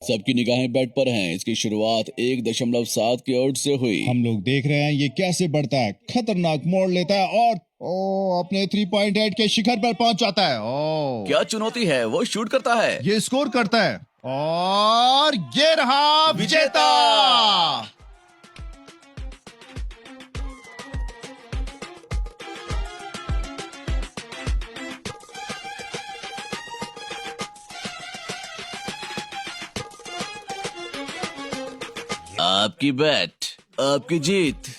सबकी निगाहें बेट पर हैं। इसकी शुरुआत 1.7 की ओर से हुई। हम लोग देख रहे हैं ये कैसे बढ़ता है, खतरनाक मोड़ लेता है और अपने 3.8 के शिखर पर पहुंच जाता है। क्या चुनौती है, वो शूट करता है, ये स्कोर करता है और ये रहा विजेता। आपकी बैट, आपकी जीत।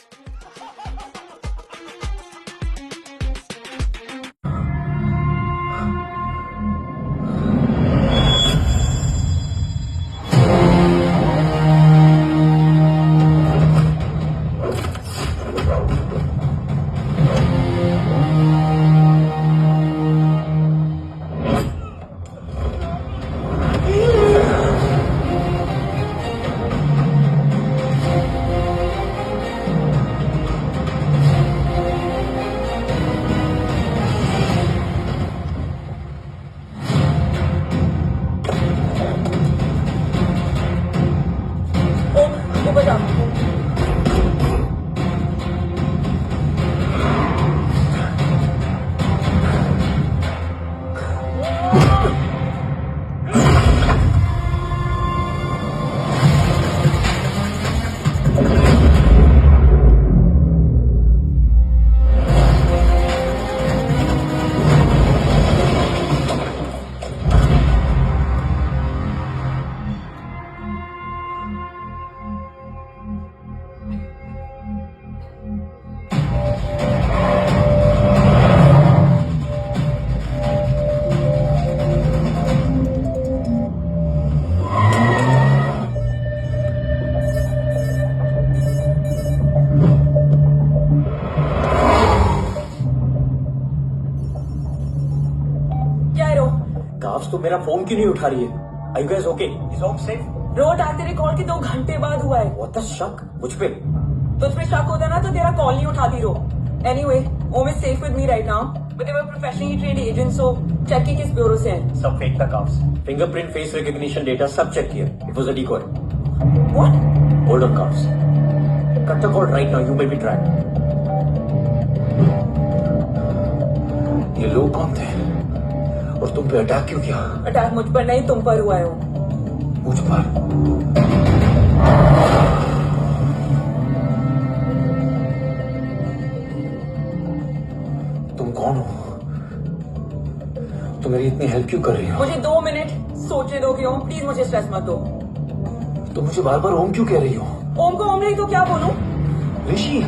तो मेरा फोन क्यों नहीं उठा रही है? Are you guys okay? Is all safe? Road आज तेरे कॉल के 2 घंटे बाद हुआ है। What the शक? मुझ पे? तुझ पे शक होता ना तो तेरा कॉल नहीं उठाती रो। Anyway, Om is safe with me right now, but they were professionally trained agents, so check कि किस ब्यूरो से हैं। सब फेक था carbs. Fingerprint, face recognition data सब चेक किया। It was a decoy. What? Hold on carbs. Cut the call right now. You may be tracked. ये लोग कौन थे? और तुम पे अटैक क्यों किया? अटैक मुझ पर नहीं, तुम पर हुआ है। मुझ पर? तुम कौन हो? तुम मेरी इतनी हेल्प क्यों कर रही हो? मुझे 2 मिनट सोचने दो कि ओम, प्लीज मुझे स्ट्रेस मत दो। तुम मुझे बार बार ओम क्यों कह रही हो? ओम को ओम नहीं तो क्या बोलूं? ऋषि।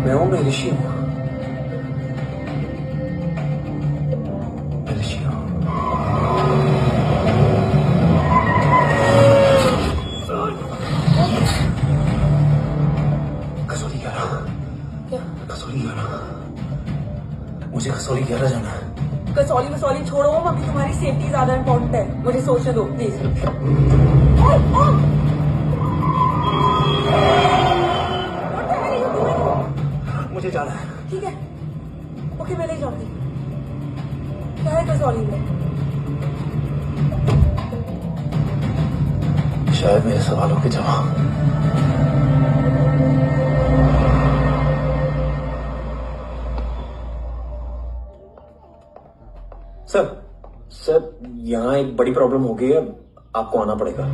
मैं ओम नहीं, ऋषि हूं। मुझे कसौली 11 जाना है। कसौली छोड़ो ओम, अभी तुम्हारी सेफ्टी ज्यादा इम्पोर्टेंट है। मुझे सोचने दो प्लीज। मुझे जाना है। ठीक है, ओके मैं ले जाऊंगी। क्या है कसौली में? शायद मेरे सवालों के जवाब। सर यहाँ एक बड़ी प्रॉब्लम हो गई है, आपको आना पड़ेगा।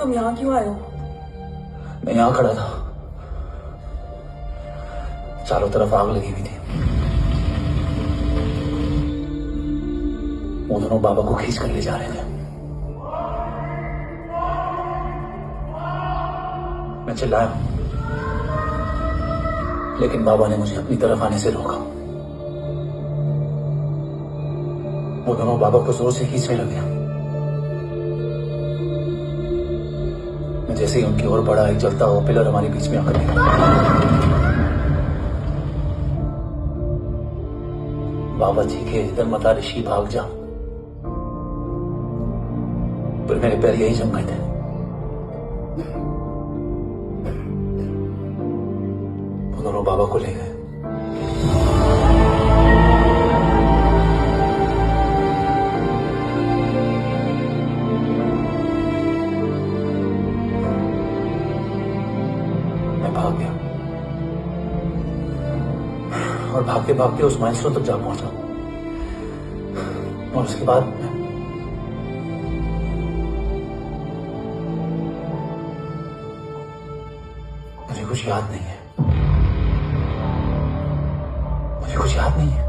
तुम यहाँ क्यों आए हो? मैं यहाँ खड़ा था, चारों तरफ आग लगी हुई थी। वो दोनों बाबा को खींच कर ले जा रहे थे। मैं चिल्लाया, लेकिन बाबा ने मुझे अपनी तरफ आने से रोका। वो दोनों बाबा को जोर से खींचने लगे। मैं जैसे ही उनकी ओर बढ़ा, एक जलता हुआ पिलर हमारे बीच में आकर गिरा। बाबा चीखे, इधर मत आ ऋषि, भाग जा। पर मेरे पैर यही जम गए थे। वो दोनों बाबा को ले गए। मैं भाग गया और भागते भागते उस माइलस्टोन तक जा पहुंचा। और उसके बाद मुझे कुछ याद नहीं है। मुझे कुछ याद नहीं है।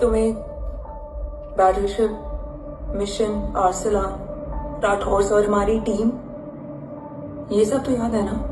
तुम्हें बैटलशिप, मिशन, आर्सलान, राठौर और हमारी टीम, ये सब तो याद है ना?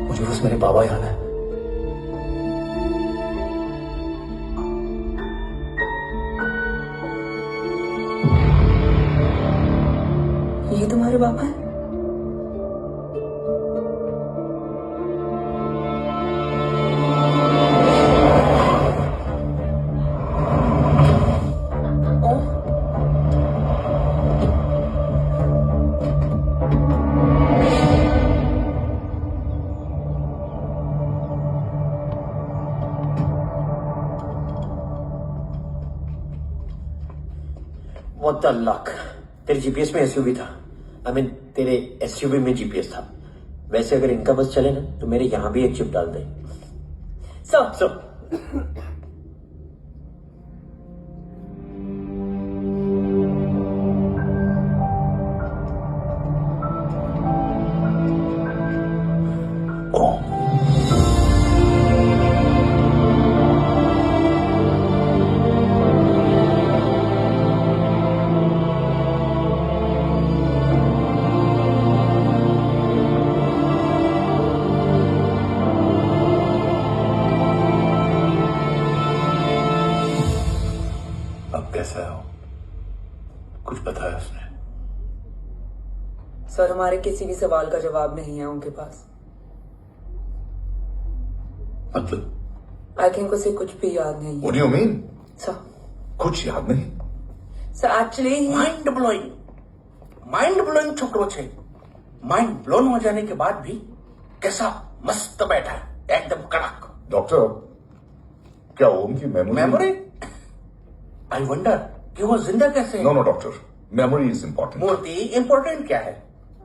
मुझे बस मेरे बाबा याद है। ये तुम्हारे बाबा है? What the luck? तेरे जीपीएस में एसयूवी था। I mean, तेरे एसयूवी में जीपीएस था। वैसे अगर इनका बस चले ना, तो मेरे यहां भी एक चिप डाल दे। सर अब कैसा है वो? कुछ बताया उसने? सर, हमारे किसी भी सवाल का जवाब नहीं है उनके पास। मतलब? आई थिंक उसे कुछ भी याद नहीं है। What do you mean? Sir कुछ याद नहीं? एक्चुअली माइंड ब्लोइंग छोकरो छे। माइंड ब्लोन हो जाने के बाद भी कैसा मस्त बैठा है, एकदम कड़क। डॉक्टर, क्या ओम की मेमोरी? आई वंडर कि वो जिंदा कैसे है? No doctor, memory is important. मूर्ति इंपॉर्टेंट क्या है?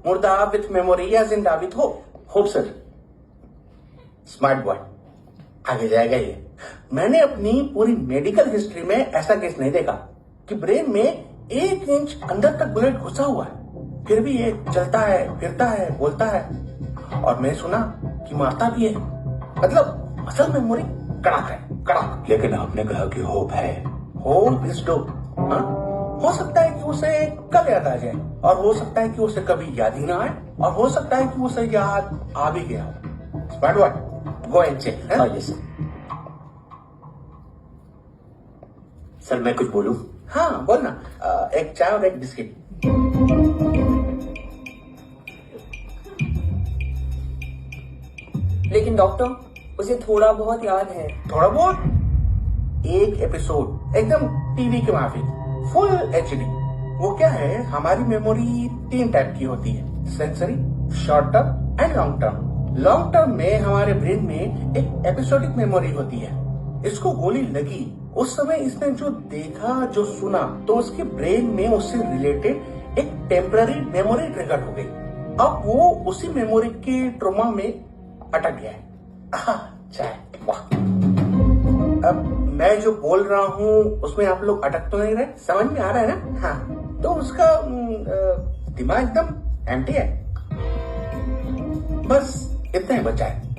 मुर्दा विथ मेमोरी या जिंदा with hope sir. Smart boy, आगे जाएगा ये। मैंने अपनी पूरी मेडिकल हिस्ट्री में ऐसा केस नहीं देखा कि ब्रेन में 1 इंच अंदर तक बुलेट घुसा हुआ है, फिर भी ये चलता है, फिरता है, बोलता है, और मैं सुना कि मारता भी है। मतलब असल मेमोरी कड़क है, कड़क। लेकिन आपने कहा कि होप है। Hope is dough. हो सकता है कि उसे कल याद आ जाए, और हो सकता है कि उसे कभी याद ही ना आए, और हो सकता है कि उसे याद आ भी गया हो। Smart boy, go and check. हाँ, यस सर। मैं कुछ बोलूं? हाँ बोलना। एक चाय और एक बिस्किट। लेकिन डॉक्टर उसे थोड़ा बहुत याद है। थोड़ा बहुत एक एपिसोड एकदम टीवी के माफिक फुल एचडी। वो क्या है, हमारी मेमोरी 3 टाइप की होती है, sensory, short term and long term. Long term में हमारे ब्रेन में एक एपिसोडिक मेमोरी होती है। इसको गोली लगी उस समय इसने जो देखा जो सुना तो उसके ब्रेन में उससे रिलेटेड एक टेम्पररी मेमोरी ट्रिगर हो गई। अब वो उसी मेमोरी के ट्रॉमा में अटक गया है। चाय, वाह। अब मैं जो बोल रहा हूँ उसमें आप लोग अटक तो नहीं रहे, समझ में आ रहा है ना? हाँ, तो उसका दिमाग एकदम एम्प्टी है। बस इतना ही बचा है।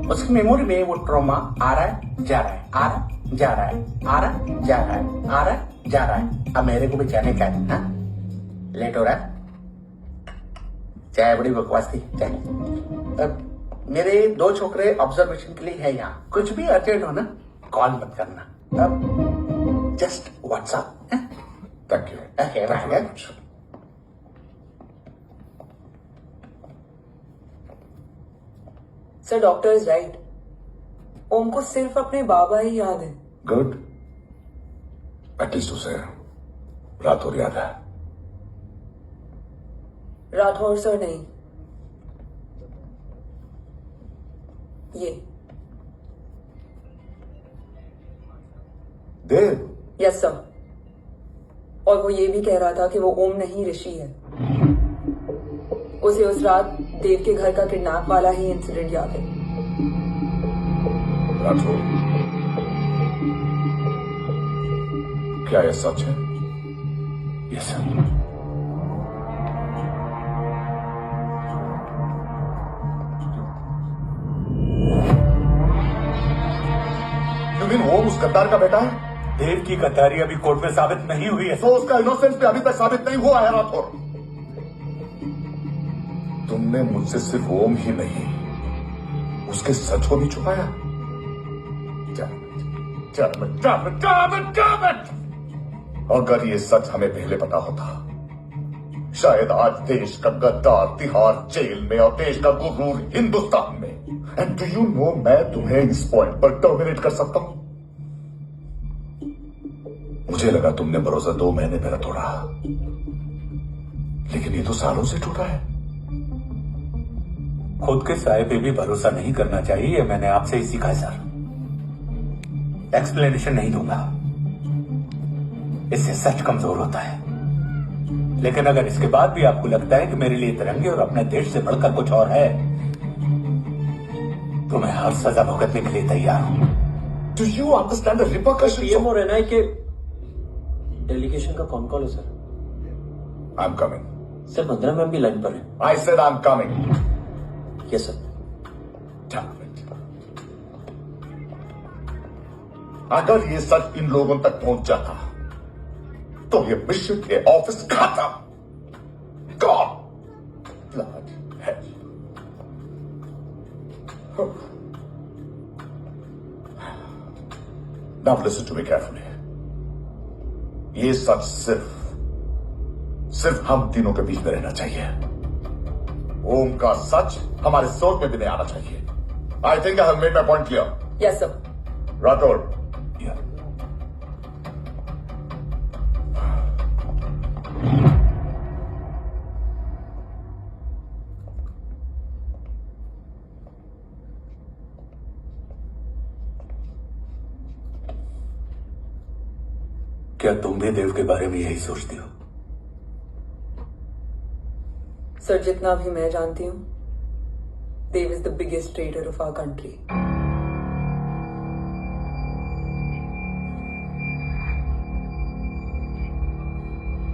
उसकी मेमोरी में वो ट्रॉमा आ रहा है, जा रहा है, आ रहा है, जा रहा है, आ रहा है, जा रहा है, आ रहा है, जा रहा है। अब मेरे को भी जाने का है, हाँ? लेट हो रहा है। चाय बड़ी बकवास थी। चाय। अब मेरे 2 छोकरे ऑब्जर्वेशन के लिए है यहाँ। कुछ भी अर्जेंट हो ना, कॉल मत करना। अब just WhatsApp. Thank you. Sir doctor is right. Om को सिर्फ अपने बाबा ही याद है। गुड, एटलीस्ट उसे रात और याद है। राठौर सर नहीं, ये देव। Yes sir. और वो ये भी कह रहा था कि वो ओम नहीं ऋषि है। उसे उस रात देव के घर का किडनैप वाला ही इंसिडेंट याद है। राठौर, क्या यह सच है? Yes sir. यू मीन वो उस गद्दार का बेटा है? देव की गद्दारी अभी कोर्ट में साबित नहीं हुई है। तो उसका इनोसेंस भी अभी तक साबित नहीं हुआ है राठौर। तुमने मुझसे सिर्फ ओम ही नहीं उसके सच को भी छुपाया। अगर ये सच हमें पहले पता होता, शायद आज देश का गद्दार तिहाड़ जेल में और देश का गुरूर हिंदुस्तान में। एंड डू यू नो, मैं तुम्हें इस पॉइंट पर टर्मिनेट कर सकता हूं। मुझे लगा तुमने भरोसा 2 महीने पहले तोड़ा, लेकिन ये तो सालों से टूटा है। खुद के साय पे भी भरोसा नहीं करना चाहिए, मैंने आपसे ही सीखा सर। एक्सप्लेनेशन नहीं दूंगा, इससे सच कमजोर होता है। लेकिन अगर इसके बाद भी आपको लगता है कि मेरे लिए तिरंगे और अपने देश से बढ़कर कुछ और है, तो मैं हर सजा भुगतने के लिए तैयार हूं। Do you understand the repercussions? PM और एनआई के डेलीगेशन का कौन कॉल है sir? I am coming. Sir 15 में भी लाइन पर है। I said I am coming. Yes sir. अगर ये सच इन लोगों तक पहुंच जाता तो ये मिशन के ऑफिस खत्म। God bloody hell. Now listen to me carefully. ये सच सिर्फ हम तीनों के बीच में रहना चाहिए। ओम का सच हमारे सोच में भी नहीं आना चाहिए। I think I have made my point clear. Yes sir. Rathore, क्या तुम भी देव के बारे में यही सोचती हो? सर जितना भी मैं जानती हूँ, Dev is the biggest trader of our country.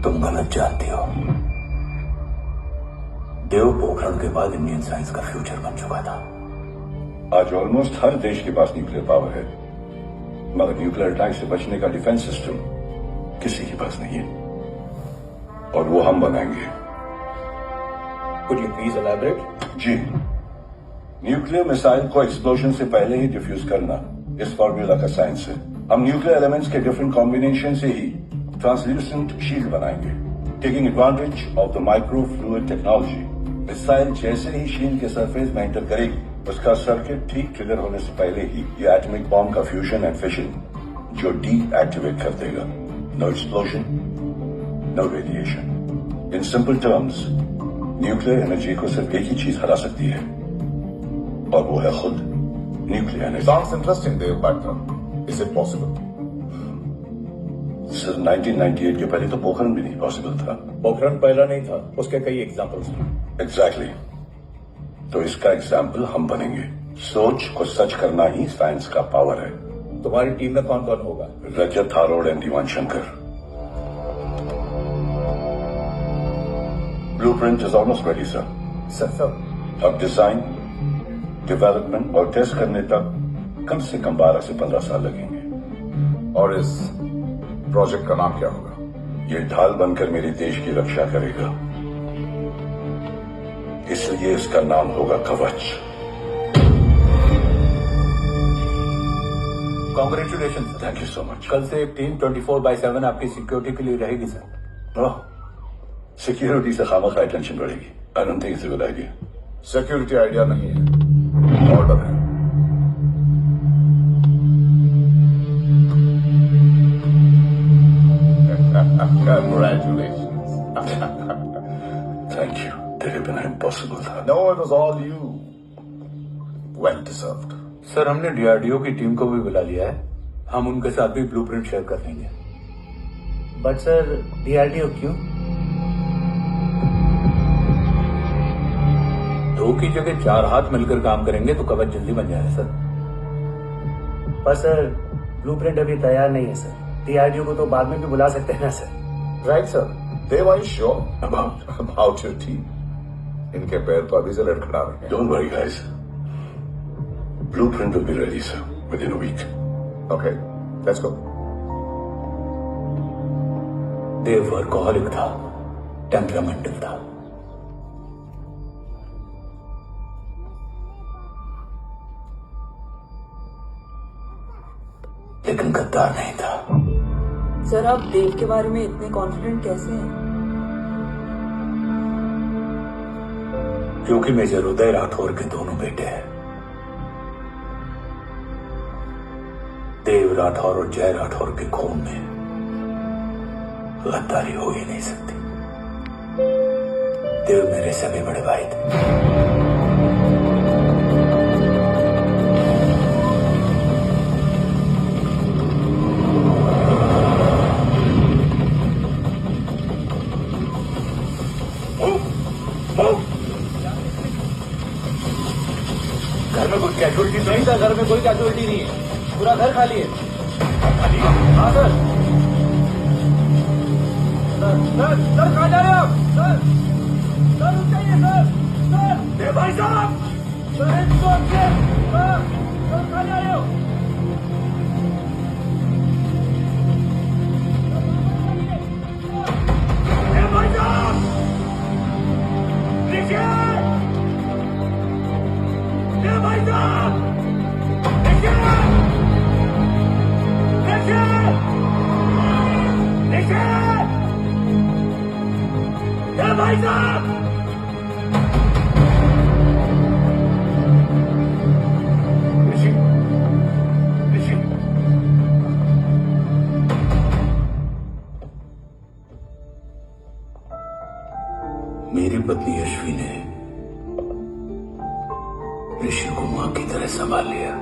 तुम गलत जानती हो। देव पोखरण के बाद इंडियन साइंस का फ्यूचर बन चुका था। आज ऑलमोस्ट हर देश के पास न्यूक्लियर पावर है, मगर न्यूक्लियर अटैक से बचने का डिफेंस सिस्टम किसी के पास नहीं है, और वो हम बनाएंगे। Could you please elaborate? जी, न्यूक्लियर मिसाइल को एक्सप्लोजन से पहले ही डिफ्यूज करना इस फॉर्मूला का साइंस है। हम न्यूक्लियर एलिमेंट्स के डिफरेंट कॉम्बिनेशन से ही ट्रांसल्यूसेंट शील्ड बनाएंगे, taking advantage of the micro fluid technology. Missile जैसे ही शील्ड के सरफेस में एंटर करेगी, उसका सर्किट ठीक ट्रिगर होने से पहले ही ये एटॉमिक बॉम्ब का फ्यूजन एंड फिशन जो डीएक्टिवेट कर देगा। No explosion, no radiation. In simple terms, nuclear energy को सिर्फ एक ही चीज हरा सकती है, और वो है खुद nuclear energy. Sounds interesting, Dev, but is it possible? Sir 1998 के पहले तो पोखरण भी नहीं पॉसिबल था। पोखरण पहला नहीं था, उसके कई एग्जाम्पल्स हैं। एग्जैक्टली तो इसका एग्जाम्पल हम बनेंगे। सोच को सच करना ही साइंस का पावर है। तुम्हारी टीम में कौन कौन होगा? Rajat Tharod and Diwan Shankar. Blueprint is almost ready sir. Sir अब डिजाइन, डेवलपमेंट और टेस्ट करने तक कम से कम 12 से 15 साल लगेंगे। और इस प्रोजेक्ट का नाम क्या होगा? ये ढाल बनकर मेरे देश की रक्षा करेगा, इसलिए इसका नाम होगा कवच। Congratulation sir. Thank you so much. कल से एक टीम 24/7 आपकी सिक्योरिटी के लिए रहेगी सर। सिक्योरिटी से खामखा टेंशन बढ़ेगी। I don't think it's a good idea. Security idea नहीं है, ऑर्डर है। Congratulations. Thank you. तेरे बिना इम्पॉसिबल था। No, it was all you. Well deserved. Sir हमने डीआरडीओ की टीम को भी बुला लिया है, हम उनके साथ भी ब्लूप्रिंट शेयर कर लेंगे। बट सर डीआरडीओ क्यों? 2 की जगह 4 हाथ मिलकर काम करेंगे तो कवच जल्दी बन जाएगा सर। पर सर ब्लूप्रिंट अभी तैयार नहीं है सर, डीआरडीओ को तो बाद में भी बुला सकते हैं ना sir. Right, sir. Dev, are you sure about your team? इनके पैर तो अभी से लड़खड़ा रहे हैं। Don't worry, guys. Blueprint will be ready, sir, within a week. Okay, let's go. Dev workaholic था, टेम्परामेंटल था। लेकिन गद्दार नहीं था। सर आप देव के बारे में इतने कॉन्फिडेंट कैसे हैं? क्योंकि मेजर उदय राठौर के दोनों बेटे हैं। देव राठौर और जय राठौर के खून में गद्दारी हो ही नहीं सकती। देव मेरे सभी बड़े भाई थे। घर में कोई कैजुअलिटी नहीं था? घर में कोई कैजुअलिटी नहीं है, पूरा घर खाली है। खाली है? हाँ सर। सर कहाँ जा रहे हैं आप? सर रुक जाइए सर। भाई साहब सर, कहाँ जा रहे हो? भाई साहब देखिए, भाई साहब देखिए, भाई साहब ऋषि, मेरी पत्नी अश्वी ने ऋषि को मां की तरह संभाल लिया।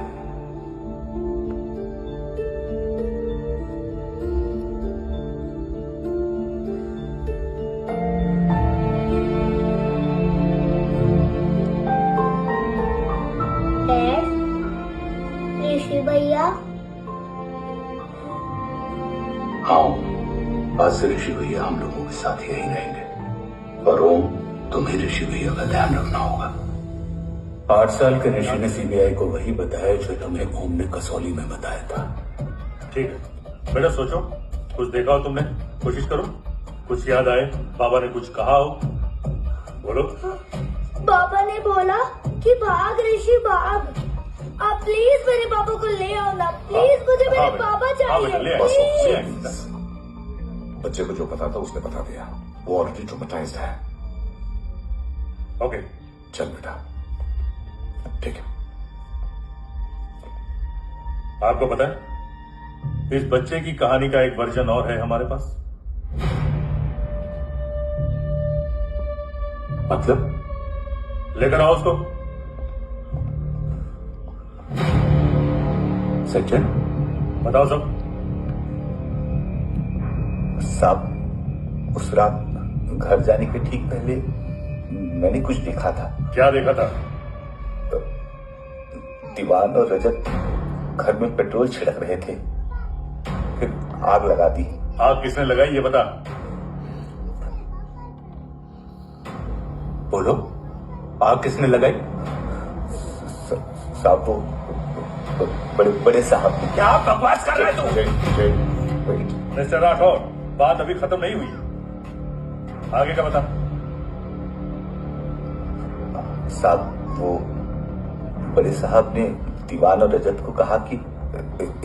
ऋषि भैया, हाँ, आज से ऋषि भैया हम लोगों के साथ यहीं रहेंगे, और ओम तुम्हें ऋषि भैया का ध्यान रखना होगा। 8 साल के ऋषि ने सीबीआई को वही बताया जो तुम्हें ओम ने कसौली में बताया था। ठीक है बेटा, सोचो, कुछ देखा हो तुमने, कोशिश करो, कुछ याद आए, बाबा ने कुछ कहा हो, बोलो। पापा ने बोला कि भाग ऋषि भाग। आप प्लीज मेरे पापा को ले आओ ना, प्लीज मुझे मेरे पापा चाहिए प्लीज। बच्चे को जो पता था उसने बता दिया, वो ऑलरेडी ट्रॉमेटाइज्ड है। ओके चल बेटा, ठीक है। आपको पता है इस बच्चे की कहानी का एक वर्जन और है हमारे पास। मतलब लेकर आओ उसको। सज्जन बताओ सब। साहब, उस रात घर जाने के ठीक पहले मैंने कुछ देखा था। क्या देखा था? दीवान और रजत घर में पेट्रोल छिड़क रहे थे, फिर आग लगा दी। आग किसने लगाई ये बता। बोलो, आग किसने लगाई? साहब, वो बड़े बड़े साहब। क्या बकवास कर रहे हो तुम? मिस्टर राठौर, बात अभी खत्म नहीं हुई, आगे का बता। साहब, वो बड़े साहब ने दीवान और रजत को कहा कि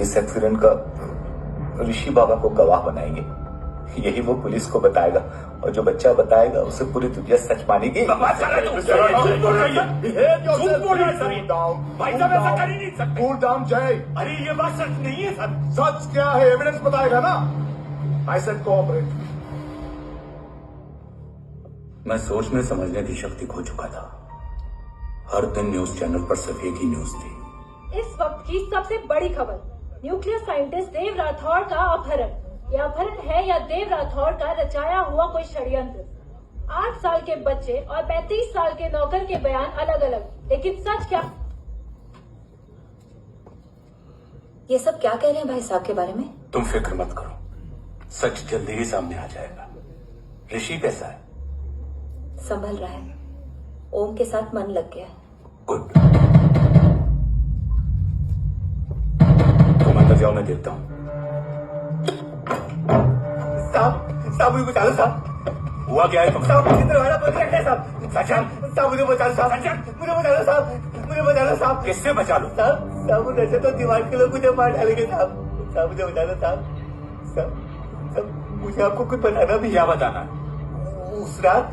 इस एक्सीडेंट का ऋषि बाबा को गवाह बनाएंगे, यही वो पुलिस को बताएगा, और जो बच्चा बताएगा उसे पूरी दुनिया सच मानेगी। कूल डाउन जय। अरे ये बात सच नहीं है सर। सच क्या है, एविडेंस बताएगा ना। I said cooperate. मैं सोचने समझने की शक्ति खो चुका था। हर दिन न्यूज चैनल पर सिर्फ एक ही न्यूज थी। इस वक्त की सबसे बड़ी खबर, न्यूक्लियर साइंटिस्ट देव राठौर का अपहरण। यह अपहरण है या देव राठौर का रचाया हुआ कोई षड्यंत्र। 8 साल के बच्चे और 35 साल के नौकर के बयान अलग अलग, लेकिन सच क्या? ये सब क्या कह रहे हैं भाई साहब के बारे में? तुम फिक्र मत करो, सच जल्दी ही सामने आ जाएगा। ऋषि कैसा है? संभल रहा है, ओम के साथ मन लग गया है। गुड, तुम अंदर जाओ, मैं देखता हूँ। साहब मुझे बचा लो साहब। हुआ क्या है तुम? साहब मुझे दरवाजा बंद रखना है साहब। सचिन साहब मुझे बचा लो साहब। सचिन मुझे बचा लो साहब, मुझे बचा लो साहब। किससे बचा लो? साहब मुझे तो दीवार के लोग मुझे मार डालेंगे साहब। साहब मुझे बचा लो साहब। साहब मुझे आपको कुछ बताना भी। क्या बताना? उस रात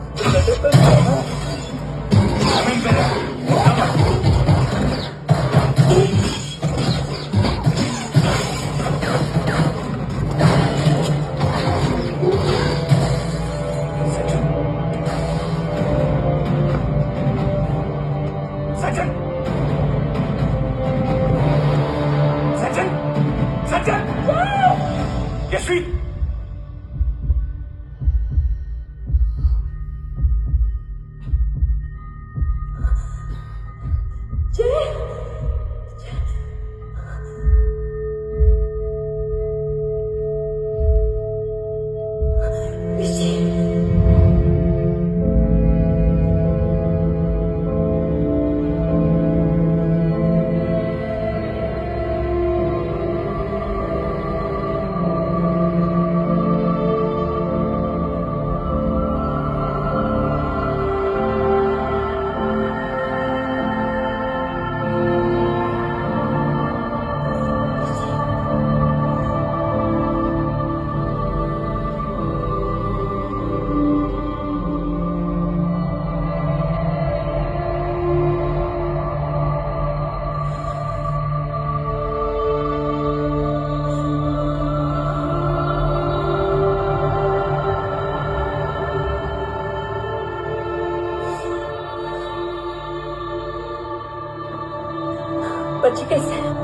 यशवी, बच्ची कैसे है?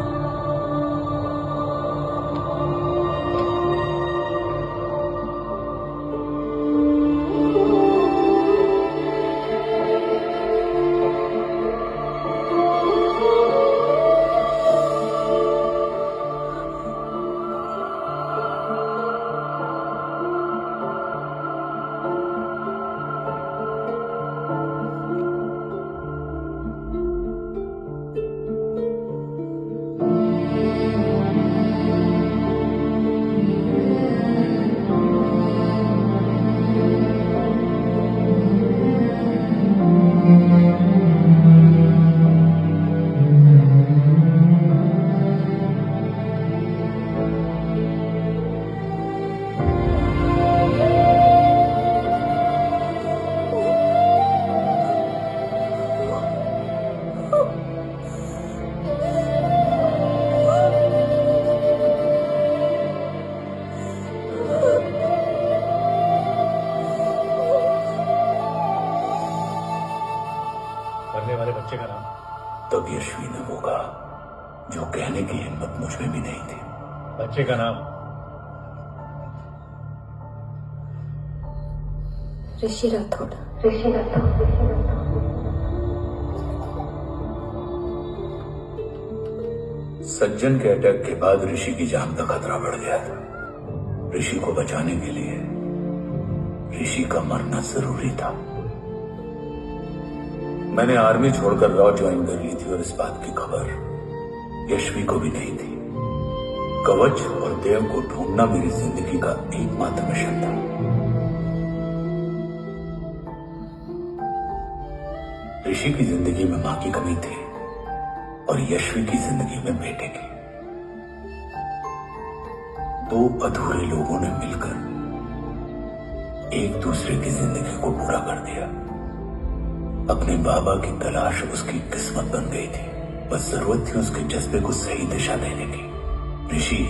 तब यशवी ने वो कहा जो कहने की हिम्मत मुझ में भी नहीं थी। बच्चे का नाम? ऋषि राठौड़। सज्जन के अटैक के बाद ऋषि की जान का खतरा बढ़ गया था। ऋषि को बचाने के लिए ऋषि का मरना जरूरी था। मैंने आर्मी छोड़कर रॉ ज्वाइन कर ली थी और इस बात की खबर यशवी को भी नहीं थी। कवच और देव को ढूंढना मेरी जिंदगी का एकमात्र मिशन था। ऋषि की जिंदगी में मां की कमी थी और यशवी की जिंदगी में बेटे की। दो अधूरे लोगों ने मिलकर एक दूसरे की जिंदगी को पूरा कर दिया। अपने बाबा की तलाश उसकी किस्मत बन गई थी, बस जरूरत थी उसके जज्बे को सही दिशा देने की। ऋषि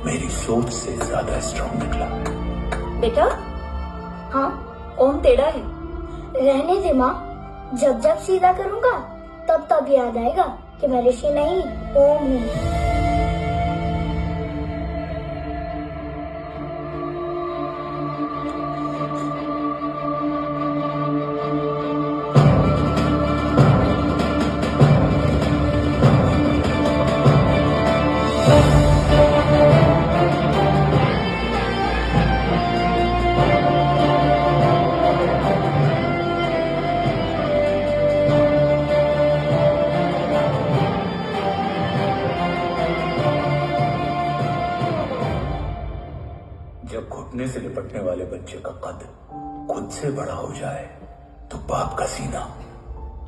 मेरी सोच से ज्यादा स्ट्रांग निकला। बेटा, हाँ ओम टेढ़ा है। रहने दे माँ, जब जब सीधा करूँगा तब तब याद आएगा कि मैं ऋषि नहीं ओम हूँ। जब घुटने से लिपटने वाले बच्चे का कद खुद से बड़ा हो जाए तो बाप का सीना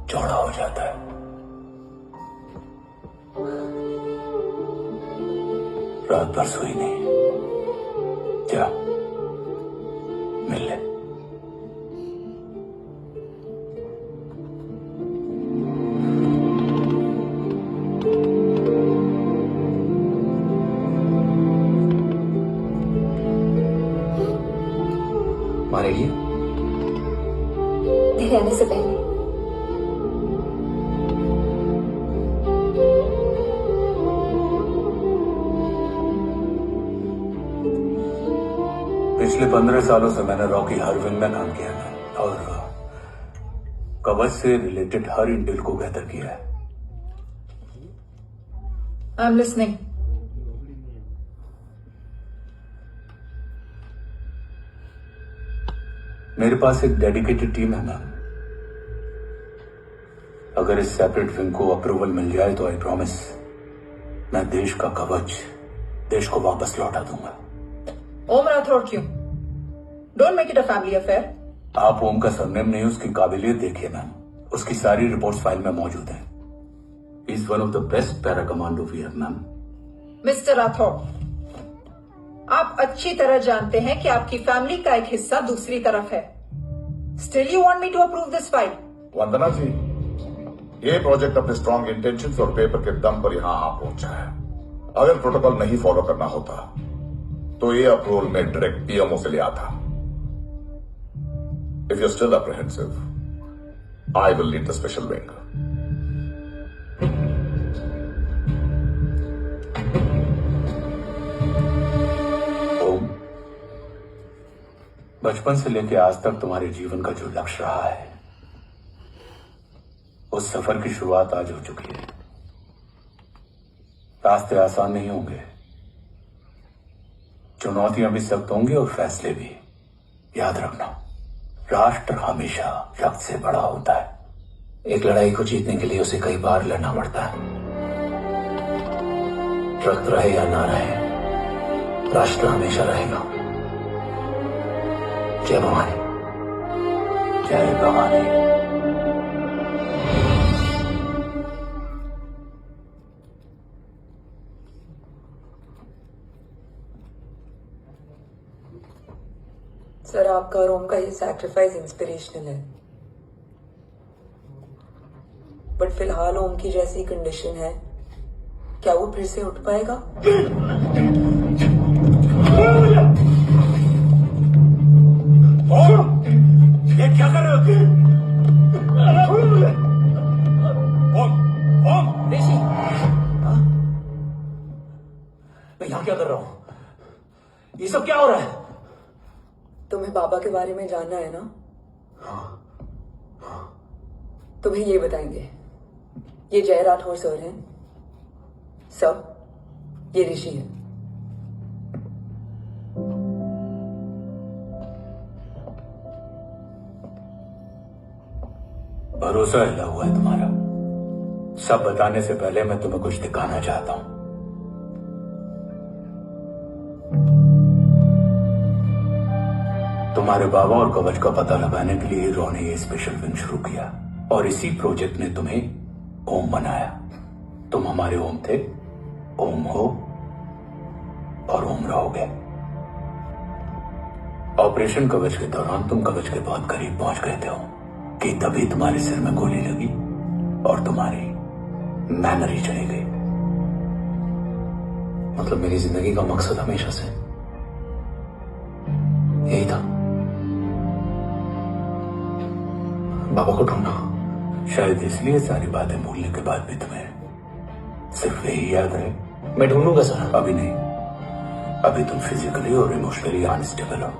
चौड़ा हो जाता है। रात भर सोई नहीं। जा मिल ले। मारे लिए तेरे आने से पहले। पिछले 15 सालों से मैंने रॉकी हर विंग में काम किया था और कवच से रिलेटेड हर इंटेल को गैदर किया है। I am listening. मेरे पास एक डेडिकेटेड टीम है मैम। अगर इस सेपरेट विंग को अप्रूवल मिल जाए तो आई प्रॉमिस मैं देश का कवच देश को वापस लौटा दूंगा। ओम राठौड़ क्यों? Don't make it a family affair. आप ओम का सरनेम नहीं, उसकी काबिलियत देखिए मैम। उसकी सारी रिपोर्ट्स फाइल में मौजूद हैं। He is one of the best para commando we have ma'am. Mister Rathore, आप अच्छी तरह जानते हैं कि आपकी फैमिली का एक हिस्सा दूसरी तरफ है। Still you want me to approve this file? Vandana ji, ये प्रोजेक्ट अपने स्ट्रॉन्ग इंटेंशंस और पेपर के दम पर यहां आ पहुंचा है। अगर प्रोटोकॉल नहीं फॉलो करना होता तो ये अप्रूवल में डायरेक्ट पीएमओ से लिया था। If you still apprehensive, I will lead the special wing. Om, बचपन से लेकर आज तक तुम्हारे जीवन का जो लक्ष्य रहा है, उस सफर की शुरुआत आज हो चुकी है। रास्ते आसान नहीं होंगे, चुनौतियां भी सख्त होंगी और फैसले भी। याद रखना, राष्ट्र हमेशा रक्त से बड़ा होता है। एक लड़ाई को जीतने के लिए उसे कई बार लड़ना पड़ता है। रक्त रहे या ना रहे, राष्ट्र हमेशा रहेगा। जय भवानी। जय भवानी। सर, आपका और ओम का ये सैक्रिफाइस इंस्पिरेशनल है, बट फिलहाल ओम की जैसी कंडीशन है, क्या वो फिर से उठ पाएगा? ये क्या कर रहे हो? ओम, ओम, यहाँ क्या कर रहा हूँ? ये सब क्या हो रहा है? तुम्हें बाबा के बारे में जानना है ना? तुम्हें ये बताएंगे। ये जय राठौर सर हैं। सब ये ऋषि है। भरोसा हिला हुआ है तुम्हारा। सब बताने से पहले मैं तुम्हें कुछ दिखाना चाहता हूं। तुम्हारे बाबा और कवच का पता लगाने के लिए हीरो ने ये स्पेशल फिल्म शुरू किया और इसी प्रोजेक्ट ने तुम्हें ओम बनाया। तुम हमारे ओम थे, ओम हो और ओम रहोगे। ऑपरेशन कवच के दौरान तुम कवच के बहुत करीब पहुंच गए थे कि तभी तुम्हारे सिर में गोली लगी और तुम्हारी मेमोरी चली गई। मतलब मेरी जिंदगी का मकसद हमेशा से यही था, बाबा को ढूंढना। शायद इसलिए सारी बातें भूलने के बाद भी तुम्हें सिर्फ यही याद है। मैं ढूंढूंगा सर। अभी नहीं, अभी तुम फिजिकली और इमोशनली अनस्टेबल हो।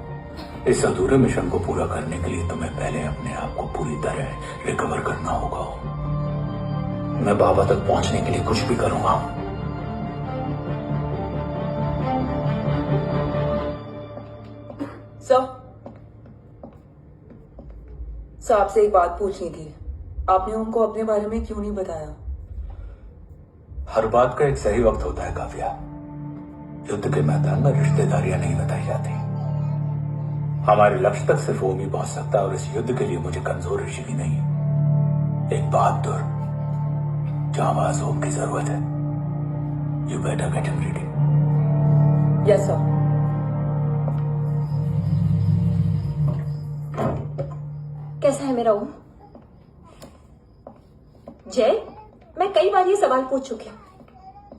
इस अधूरे मिशन को पूरा करने के लिए तुम्हें पहले अपने आप को पूरी तरह रिकवर करना होगा। मैं बाबा तक पहुंचने के लिए कुछ भी करूंगा। सर आपसे एक बात पूछनी थी। आपने उनको अपने बारे में क्यों नहीं बताया? हर बात का एक सही वक्त होता है काव्या। युद्ध के मैदान में रिश्तेदारियां नहीं बताई जाती। हमारे लक्ष्य तक सिर्फ ओम ही पहुंच सकता है और इस युद्ध के लिए मुझे कमजोर ऋषि की नहीं, एक बहादुर जांबाज ओम की जरूरत है। You better get him ready. Yes sir. कैसा है मेरा ओम? जय, मैं कई बार ये सवाल पूछ चुकी हूँ।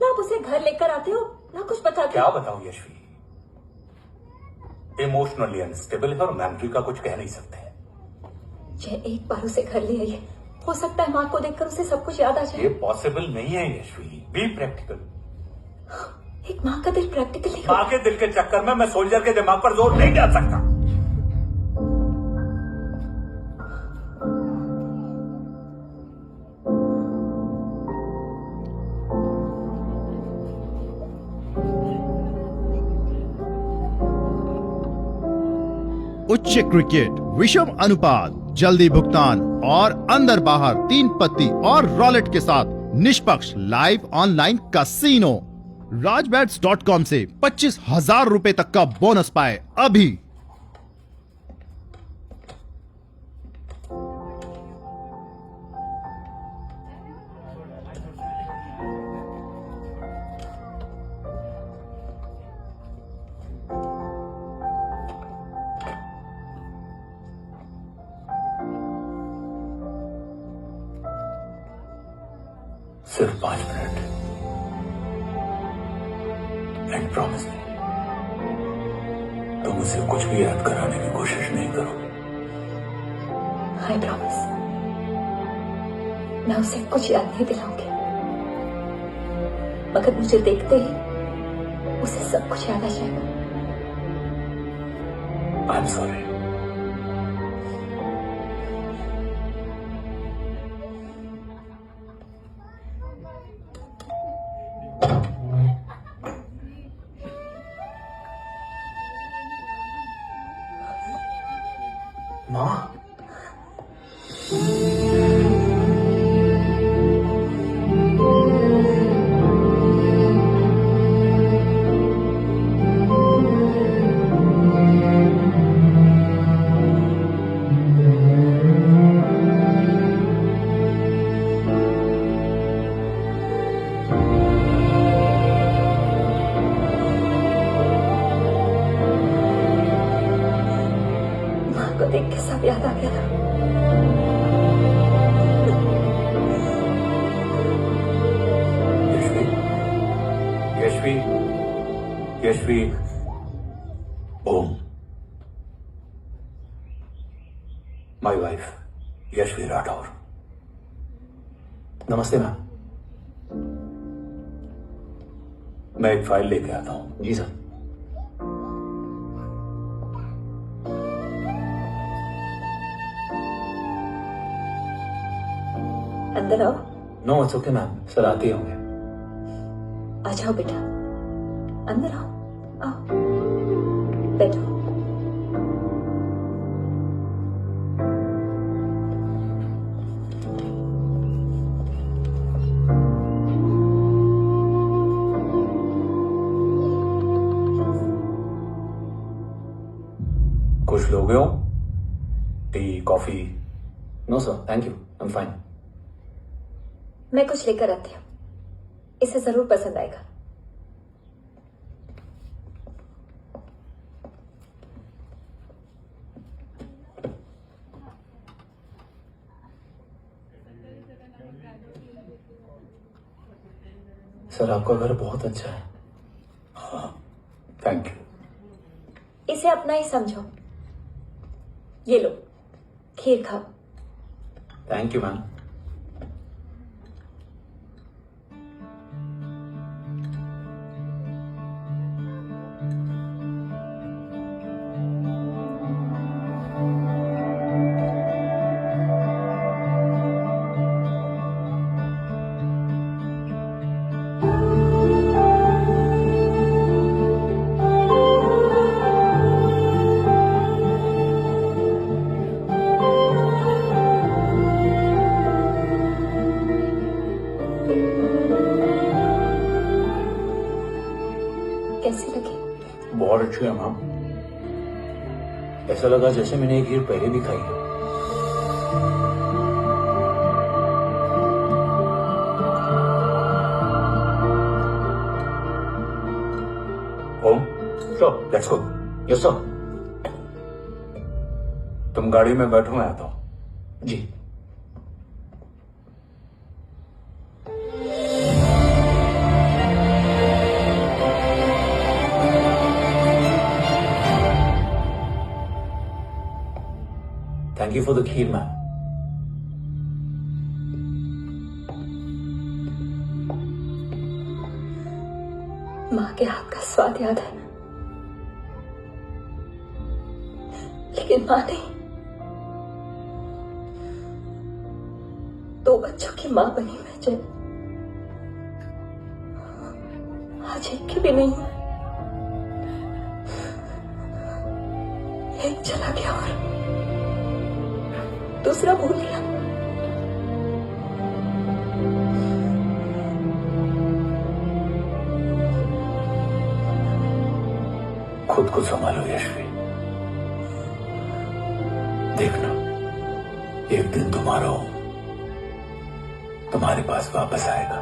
ना आप उसे घर लेकर आते हो, ना कुछ बताते क्या हो। बताऊं यशवी, इमोशनली अनस्टेबल है और मेमोरी का कुछ कह नहीं सकते। जय, एक बार उसे घर ले आइए। हो सकता है माँ को देखकर उसे सब कुछ याद आ जाए। ये पॉसिबल नहीं है यशवी। Be practical. एक माँ का दिल प्रैक्टिकल नहीं। माँ के दिल के चक्कर में मैं सोल्जर के दिमाग पर जोर नहीं डाल सकता। उच्च क्रिकेट, विषम अनुपात, जल्दी भुगतान और अंदर बाहर 3 पत्ती और रॉलेट के साथ निष्पक्ष लाइव ऑनलाइन कैसीनो। rajbets.com से 25,000 रुपए तक का बोनस पाए अभी। सिर्फ 5 मिनट एंड प्रॉमिस मी, तुम उसे कुछ भी याद कराने की कोशिश नहीं करोगे। आई प्रॉमिस, मैं उसे कुछ याद नहीं दिलाऊंगी, मगर मुझे देखते ही उसे सब कुछ याद आ जाएगा। I am sorry. माँ, माँ को देख के सब याद आ गया था। Yashvi, Yashvi, Om, my wife Yashvi Rathore. नमस्ते मैम। मैं एक फाइल लेके आता हूं। जी सर। अंदर आओ। No it's okay ma'am, sir आते होंगे। आ जाओ बेटा, अंदर आओ, आओ बैठो। कुछ लोगे हो? Tea, coffee? No sir, thank you, I am fine. मैं कुछ लेकर आती हूँ, इसे जरूर पसंद आएगा। सर आपका घर बहुत अच्छा है। हाँ, थैंक यू। इसे अपना ही समझो। ये लो, खीर खाओ। Thank you ma'am. कैसी लगी? बहुत अच्छी है मैम, ऐसा लगा जैसे मैंने एक खीर पहले भी खाई है। Om, sure, let's go. Yes sir. तुम गाड़ी में बैठो, मैं आता हूं। जी। Thank you for the kheer, ma'am. माँ के हाथ का स्वाद याद है, लेकिन माँ नहीं। 2 बच्चों की माँ बनी मैं जब आज एक की भी नहीं हूं। एक चला गया और दूसरा भूल गया। खुद को संभालो यशवी। देखना, एक दिन तुम्हारे पास वापस आएगा।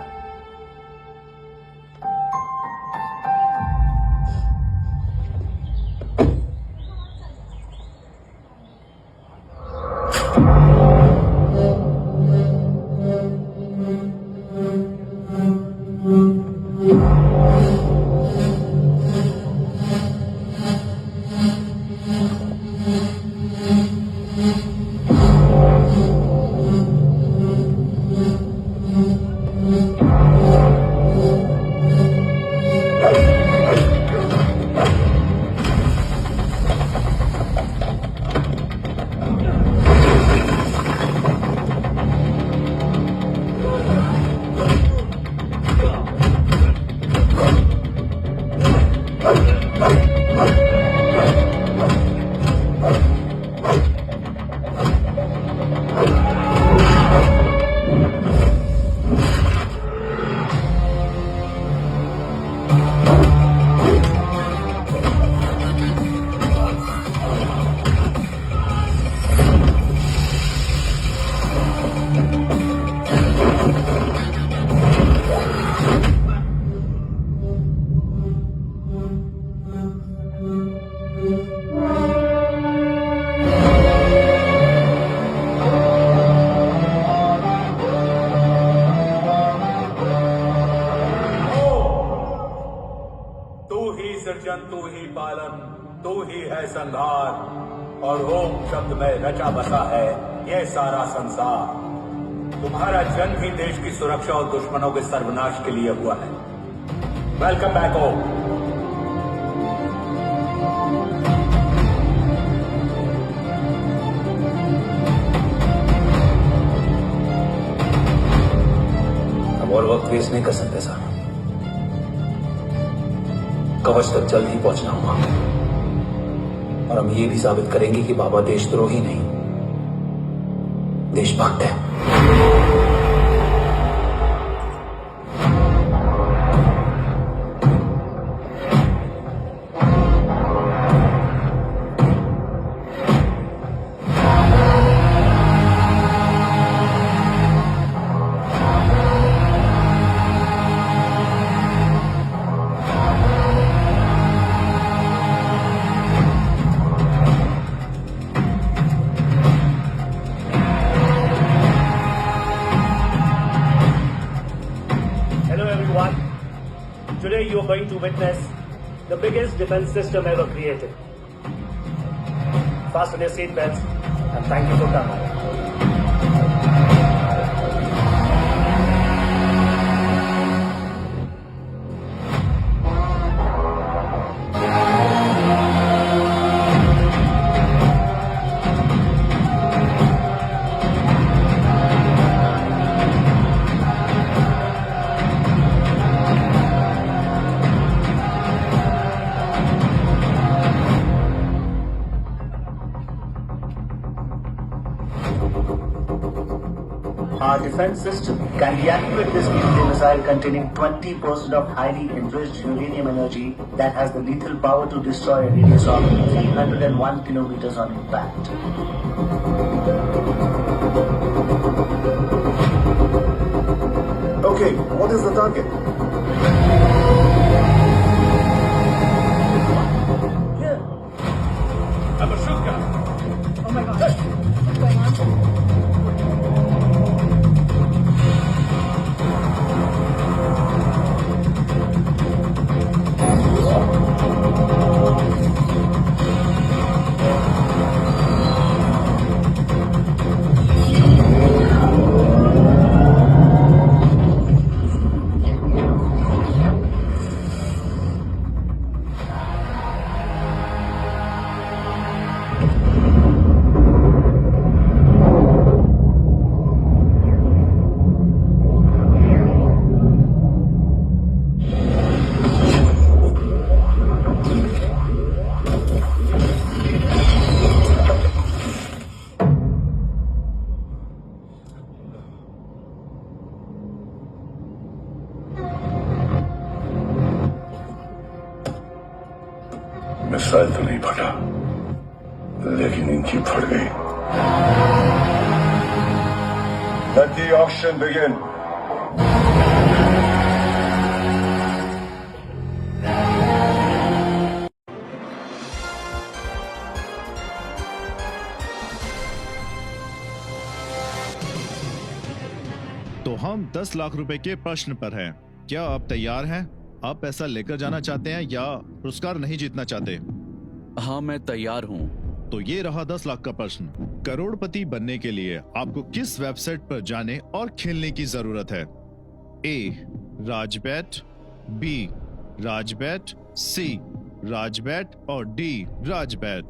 तू ही पालन, तू ही है संहार, और ओम शब्द में रचा बसा है ये सारा संसार। तुम्हारा जन्म ही देश की सुरक्षा और दुश्मनों के सर्वनाश के लिए हुआ है। Welcome back home. अब और वक्त वेस्ट नहीं कर सकते सर। कवच तक जल्द ही पहुंचना होगा और हम ये भी साबित करेंगे कि बाबा देशद्रोही नहीं, देशभक्त है। Today you are going to witness the biggest defense system ever created. Fasten your seatbelts and thank you for coming. Our defense system can deactivate this nuclear missile containing 20% of highly enriched uranium energy that has the lethal power to destroy a radius of 301 kilometers on impact. Okay, what is the target? I'm a shooter. Oh my gosh. What's going on? Missile तो नहीं फटा, लेकिन इनकी फट गई। Let the auction begin. तो हम 10 लाख रुपए के प्रश्न पर हैं। क्या आप तैयार हैं? आप पैसा लेकर जाना चाहते हैं या पुरस्कार नहीं जीतना चाहते? हाँ, मैं तैयार हूँ। तो ये रहा 10 लाख का प्रश्न। करोड़पति बनने के लिए आपको किस वेबसाइट पर जाने और खेलने की जरूरत है? ए राजबैट, बी राजबैट, सी राजबैट और डी राजबैट।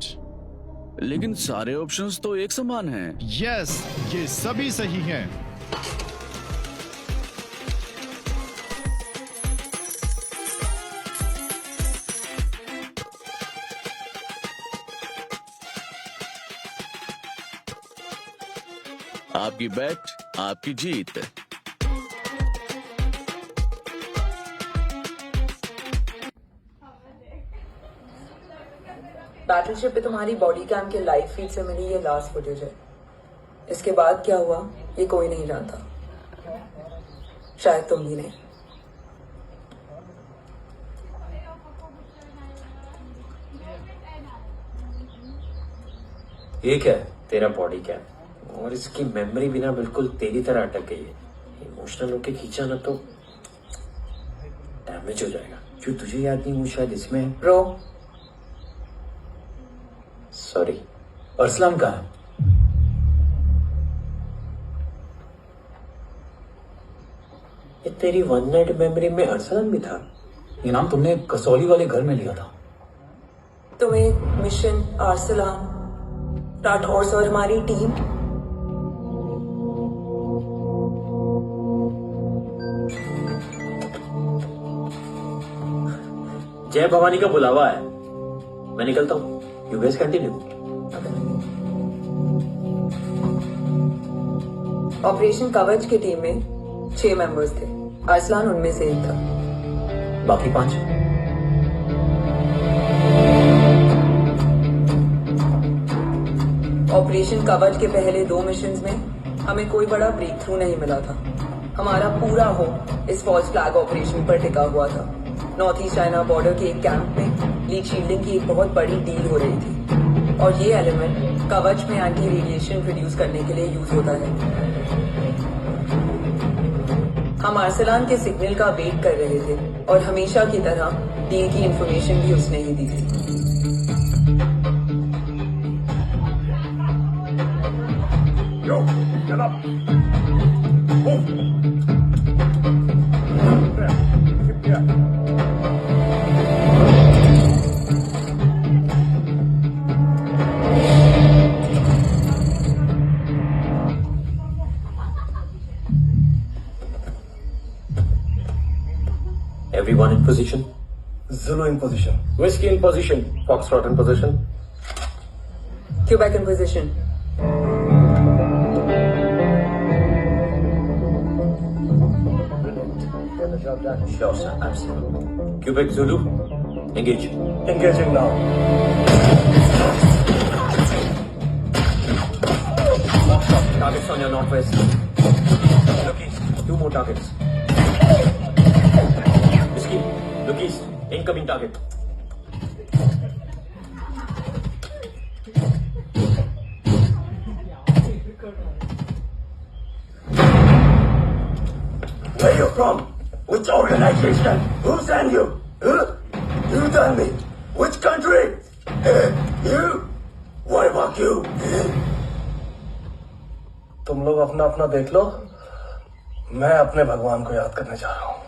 लेकिन सारे ऑप्शंस तो एक समान हैं। यस, ये सभी सही हैं। आपकी बैट, आपकी जीत। बैटलशिप पे तुम्हारी बॉडी कैम के लाइव फीड से मिली ये लास्ट फुटेज है। इसके बाद क्या हुआ ये कोई नहीं जानता, शायद तुम भी नहीं। ये क्या है? तेरा बॉडी कैम और इसकी मेमोरी बिना बिल्कुल तेरी तरह अटक गई है। इमोशनल होके खींचा ना तो डैमेज हो जाएगा। क्यों तुझे याद नहीं? वो शायद इसमें है। Bro sorry. अरसलान कहाँ है? ये तेरी वन नाइट मेमोरी में अरसलान भी था? ये नाम तुमने कसौली वाले घर में लिया था। तुम्हें मिशन आर्सलान, राठौर और हमारी टीम जय भवानी का बुलावा है, मैं निकलता हूँ। You guys continue. ऑपरेशन कवच की टीम में 6 मेंबर्स थे। अरसलान उनमें से एक था। बाकी 5 ऑपरेशन कवच के पहले 2 मिशंस में हमें कोई बड़ा ब्रेक थ्रू नहीं मिला था। हमारा पूरा होप इस फॉल्स फ्लैग ऑपरेशन पर टिका हुआ था। नॉर्थ ईस्ट चाइना बॉर्डर के एक कैंप में लीड शील्डिंग की एक बहुत बड़ी डील हो रही थी और ये एलिमेंट कवच में एंटी रेडिएशन प्रोड्यूस करने के लिए यूज होता है। हम आर्सलान के सिग्नल का वेट कर रहे थे और हमेशा की तरह डील की इंफॉर्मेशन भी उसने ही दी थी। Yo, get up. Move. There. Keep here. Everyone in position. Zulu in position. Whiskey in position. Foxtrot in position. Quebec in position. Get the job done. Sure, sir. Absolutely. Quebec Zulu, engage. Engaging now. Targets on your northwest. Look east. 2 more targets. Whiskey, look east. Incoming target. Where you from? Which organization? Who sent you? Huh? You tell me. Which country? You? What about you? तुम लोग अपना अपना देख लो, मैं अपने भगवान को याद करने जा रहा हूँ।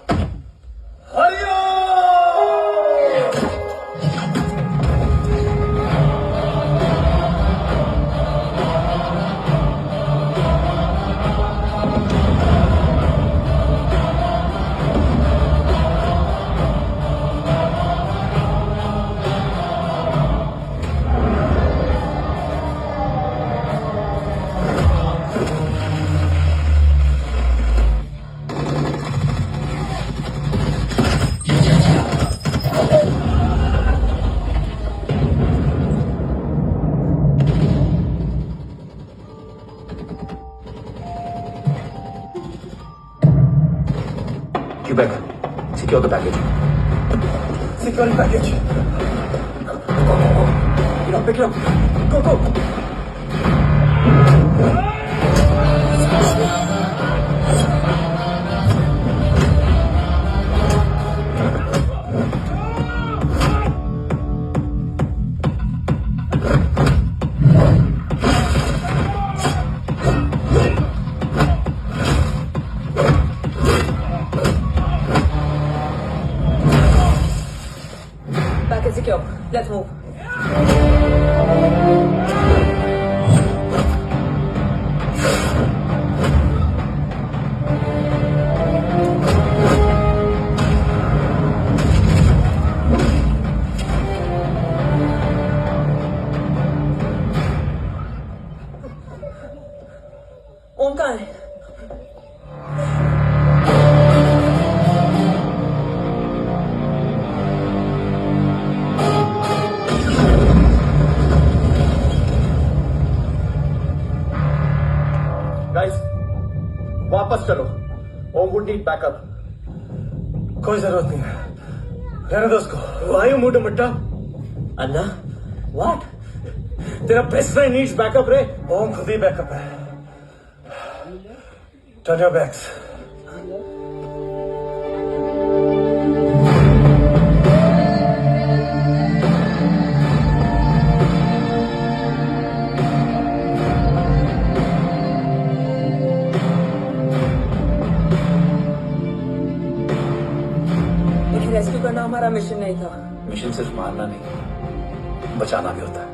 Quebec, secure the package. Securing package. Pick it up. Go, go. Package secure. Let's move. ओम कहाँ है? गाइस, वापस चलो। Om would need backup. कोई जरूरत नहीं है, रहने दो उसको। वायु मूड मट्टा। अन्ना, what? तेरा बेस्ट फ्रेंड नीड्स बैकअप रे। ओम खुद ही बैकअप है। Turn your backs. लेकिन रेस्क्यू करना हमारा मिशन नहीं था। मिशन सिर्फ मारना नहीं, बचाना भी होता है।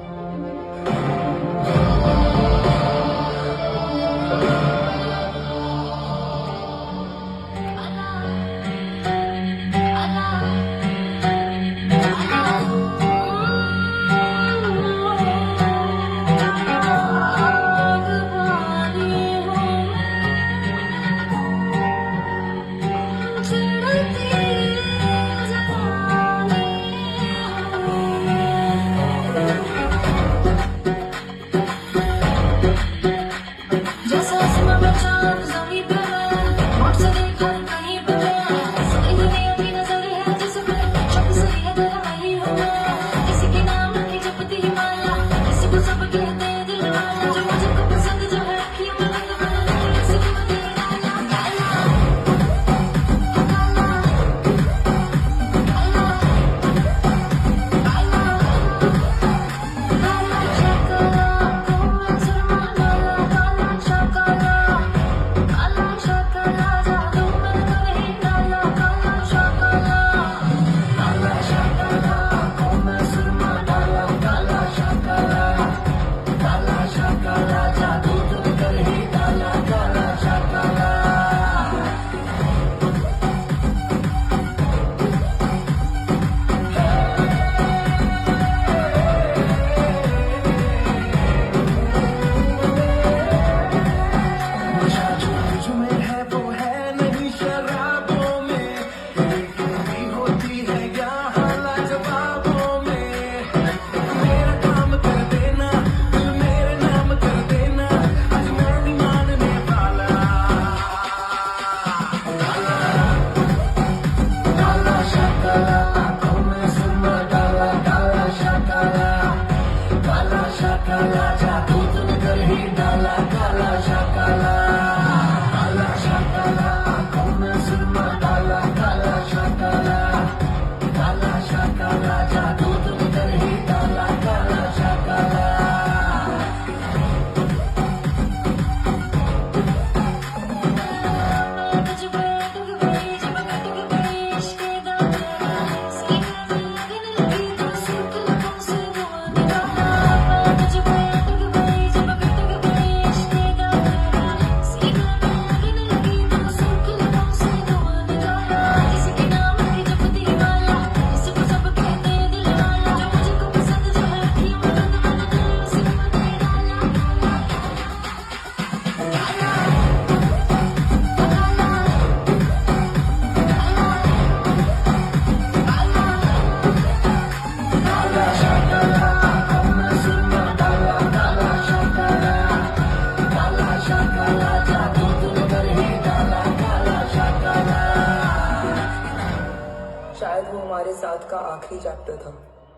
का आखिरी चैप्टर था।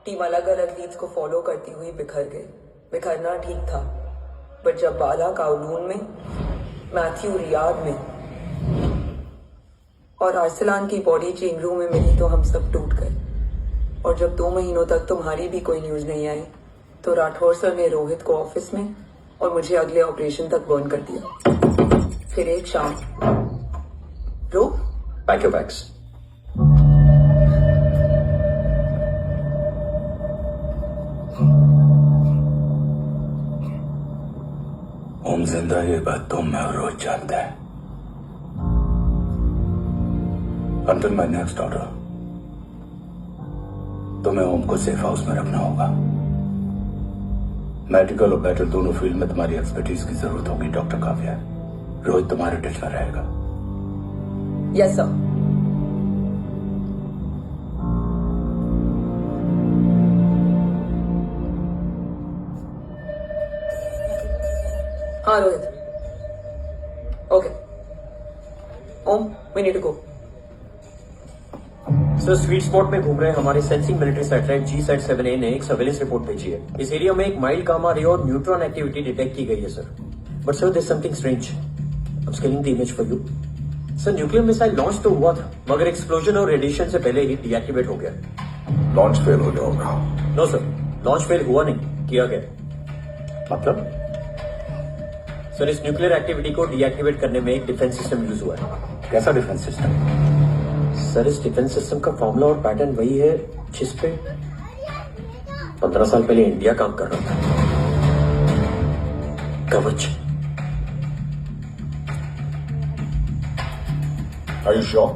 टीम अलग अलग लीड्स को फॉलो करती हुई बिखर गई। बिखरना ठीक था, पर जब बाला काउलून में, मैथ्यू रियाद में और आर्सलान की बॉडी चेंज रूम में मिली तो हम सब टूट गए। और जब 2 महीनों तक तुम्हारी भी कोई न्यूज नहीं आई तो राठौर सर ने रोहित को ऑफिस में और मुझे अगले ऑपरेशन तक बर्न कर दिया। फिर एक शाम रो पैक योर बैग्स। ओम जिंदा है, ये बात तो मैं और रोज जानता है। अंटिल माय नेक्स्ट ऑर्डर तुम्हें ओम को सेफ हाउस में रखना होगा। मेडिकल और बैटल दोनों फील्ड में तुम्हारी एक्सपर्टीज की जरूरत होगी। डॉक्टर काव्या, रोहित तुम्हारे टच में रहेगा। Yes sir. हाँ Rohit, okay. Om, we need to go. Sir, sweet spot में घूम रहे हमारे सेंसिंग मिलिट्री सैटेलाइट G-SAT-7A ने एक सर्वेलेंस रिपोर्ट भेजी है। इस एरिया में एक माइल्ड गामा रे और न्यूट्रॉन एक्टिविटी डिटेक्ट की गई है sir. But sir, there something strange. I am scanning the image for you. Sir, nuclear missile launch तो हुआ था, मगर एक्सप्लोजन और रेडिएशन से पहले ही डीएक्टिवेट हो गया। लॉन्च फेल हो गया होगा। नो सर, लॉन्च फेल हुआ नहीं, किया गया। मतलब सर, इस न्यूक्लियर एक्टिविटी को डीएक्टिवेट करने में एक डिफेंस सिस्टम यूज हुआ है। कैसा डिफेंस सिस्टम? सर इस डिफेंस सिस्टम का फॉर्मूला और पैटर्न वही है जिस पे 15 साल पहले इंडिया काम कर रहा था। कवच। Are you sure?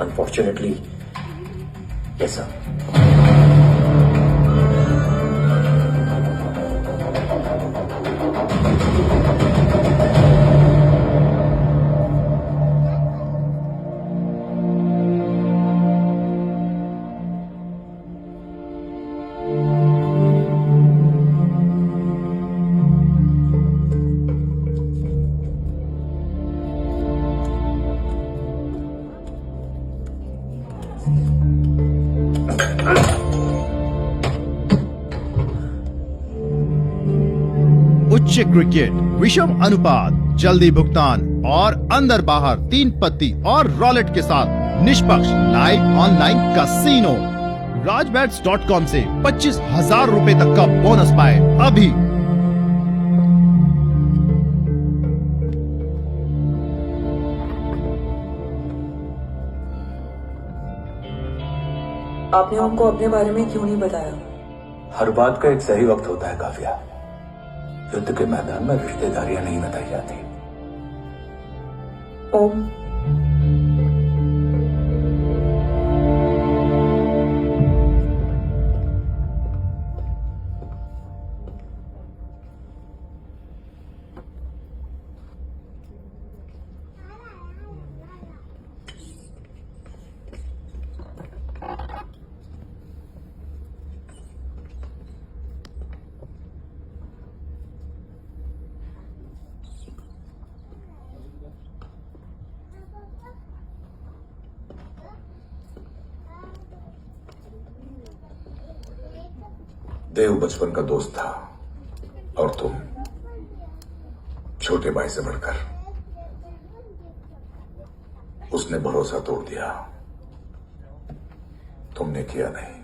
Unfortunately, yes, sir. उच्च क्रिकेट विषम अनुपात, जल्दी भुगतान और अंदर बाहर 3 पत्ती और रॉलेट के साथ निष्पक्ष लाइव ऑनलाइन कसीनो। rajbets.com से 25,000 रुपए तक का बोनस पाए अभी। आपने हमको अपने बारे में क्यों नहीं बताया? हर बात का एक सही वक्त होता है काव्या। युद्ध के मैदान में रिश्तेदारियां नहीं बताई जाती। ओम, देव बचपन का दोस्त था और तुम छोटे भाई से बढ़कर। उसने भरोसा तोड़ दिया, तुमने किया नहीं।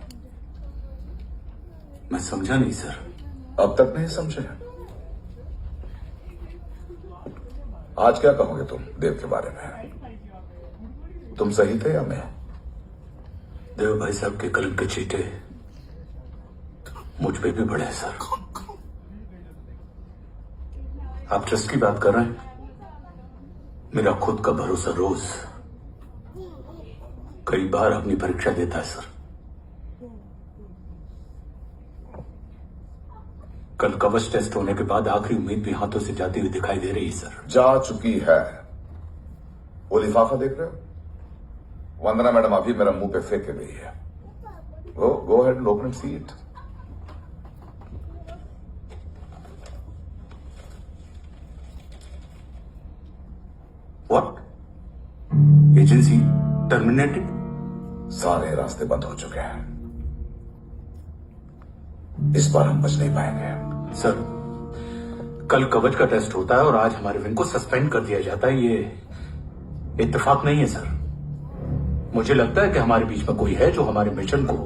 मैं समझा नहीं सर। अब तक नहीं समझे? आज क्या कहोगे तुम देव के बारे में? तुम सही थे या मैं? देव भाई साहब के कलम के चीटे मुझ पे भी बड़े हैं सर। आप ट्रस्ट की बात कर रहे हैं? मेरा खुद का भरोसा रोज कई बार अपनी परीक्षा देता है सर। कल कवच टेस्ट होने के बाद आखिरी उम्मीद भी हाथों से जाती हुई दिखाई दे रही है सर। जा चुकी है। वो लिफाफा देख रहे हो? वंदना मैडम अभी मेरा मुंह पे फेंक के गई है। Go ahead and open and see it. What? Agency terminated? सारे रास्ते बंद हो चुके हैं। इस बार हम बच नहीं पाएंगे। सर, कल कवच का टेस्ट होता है और आज हमारे विंग को सस्पेंड कर दिया जाता है। ये इत्तेफाक नहीं है सर। मुझे लगता है कि हमारे बीच में कोई है जो हमारे मिशन को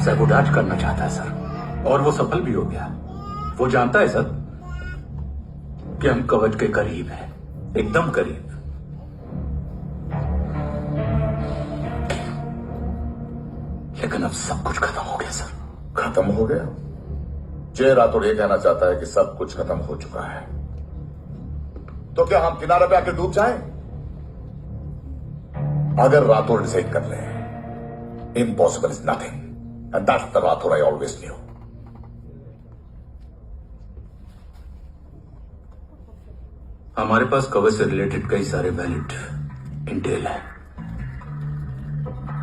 सैबोटाज करना चाहता है सर, और वो सफल भी हो गया। वो जानता है सर कि हम कवच के करीब हैं, एकदम करीब। लेकिन अब सब कुछ खत्म हो गया सर। खत्म हो गया? जय राठौड़ ये कहना चाहता है कि सब कुछ खत्म हो चुका है। तो क्या हम किनारे पे आके डूब जाएं? अगर राठौड़ डिसाइड कर ले, impossible is nothing, and that's the Rathore I always new. हमारे पास कवच से रिलेटेड कई सारे वैलिड इंटेल है।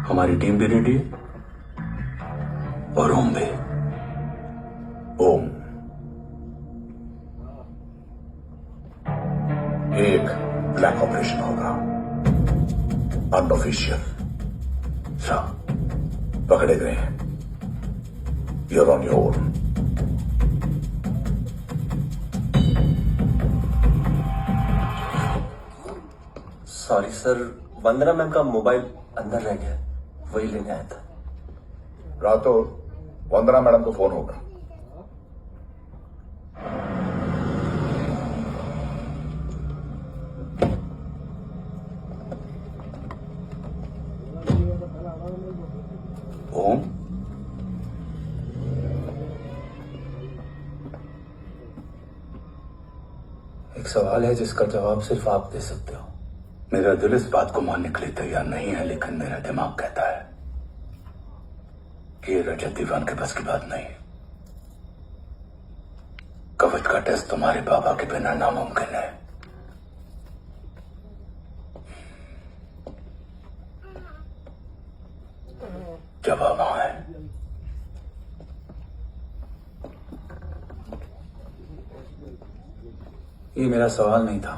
हमारी टीम भी रेडी है और ओम भी। ओम एक ब्लैक ऑपरेशन होगा, अनऑफिशियल। पकड़े गए हैं। You're on your own. Sorry sir, Vandana ma'am का मोबाइल अंदर रह गया, वही लेने आया था। राठौड़, वंदना मैडम को फोन होगा। ओम, एक सवाल है जिसका जवाब सिर्फ आप दे सकते हो। मेरा दिल इस बात को मानने के लिए तैयार नहीं है, लेकिन मेरा दिमाग कहता है कि ये रजत दीवान के बस की बात नहीं। कवच का टेस्ट तुम्हारे बाबा के बिना नामुमकिन है। जवाब हाँ है। ये मेरा सवाल नहीं था।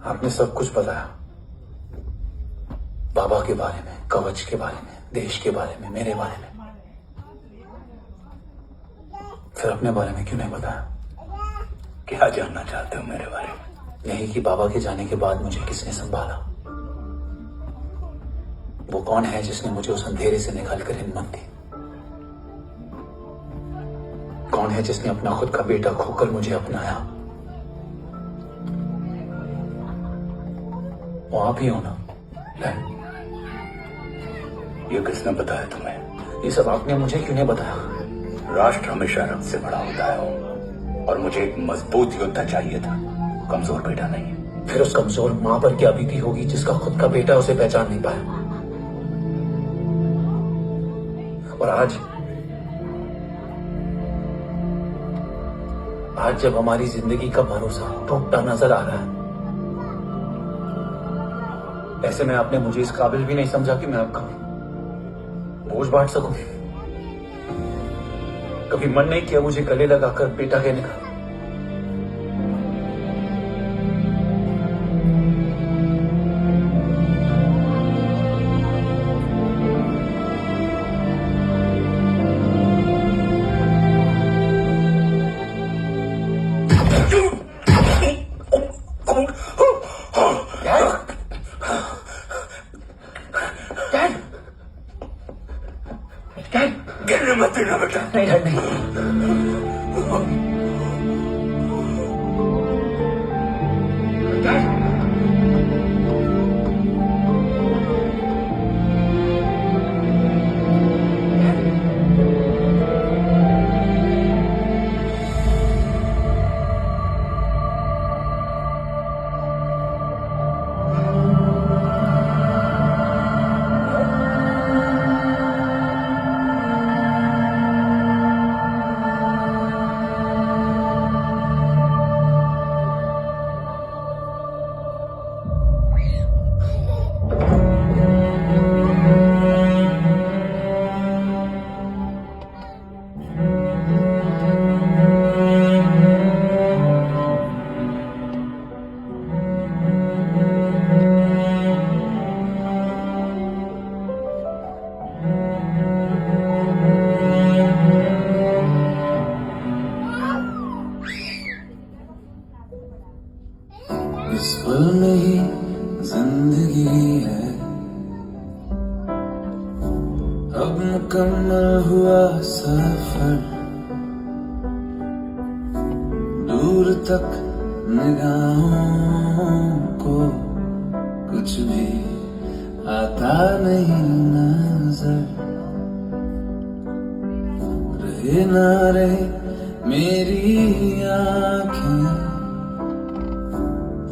आपने सब कुछ बताया, बाबा के बारे में, कवच के बारे में, देश के बारे में, मेरे बारे में। फिर अपने बारे में क्यों नहीं बताया? क्या जानना चाहते हो मेरे बारे में? यही कि बाबा के जाने के बाद मुझे किसने संभाला, वो कौन है जिसने मुझे उस अंधेरे से निकाल कर हिम्मत दी, कौन है जिसने अपना खुद का बेटा खोकर मुझे अपनाया। वो आप ही हो ना? ये किसने बताया तुम्हें? ये सब आपने मुझे क्यों नहीं बताया? राष्ट्र हमेशा रक्त से बड़ा होता है और मुझे एक मजबूत योद्धा चाहिए था, कमजोर बेटा नहीं। फिर उस कमजोर मां पर क्या बीती होगी जिसका खुद का बेटा उसे पहचान नहीं पाया। और आज जब हमारी जिंदगी का भरोसा टूटता नजर आ रहा है, ऐसे में आपने मुझे इस काबिल भी नहीं समझा कि मैं आपका बोझ बांट सकूं। कभी मन नहीं किया मुझे गले लगाकर बेटा कहने का। गिरने मत देना बेटा। नहीं डैड, नहीं। इस पल में ही जिंदगी है, अब मुकम्मल हुआ सफर, दूर तक निगाहों को कुछ भी आता नहीं नजर। रहे ना रहे मेरी आँखें,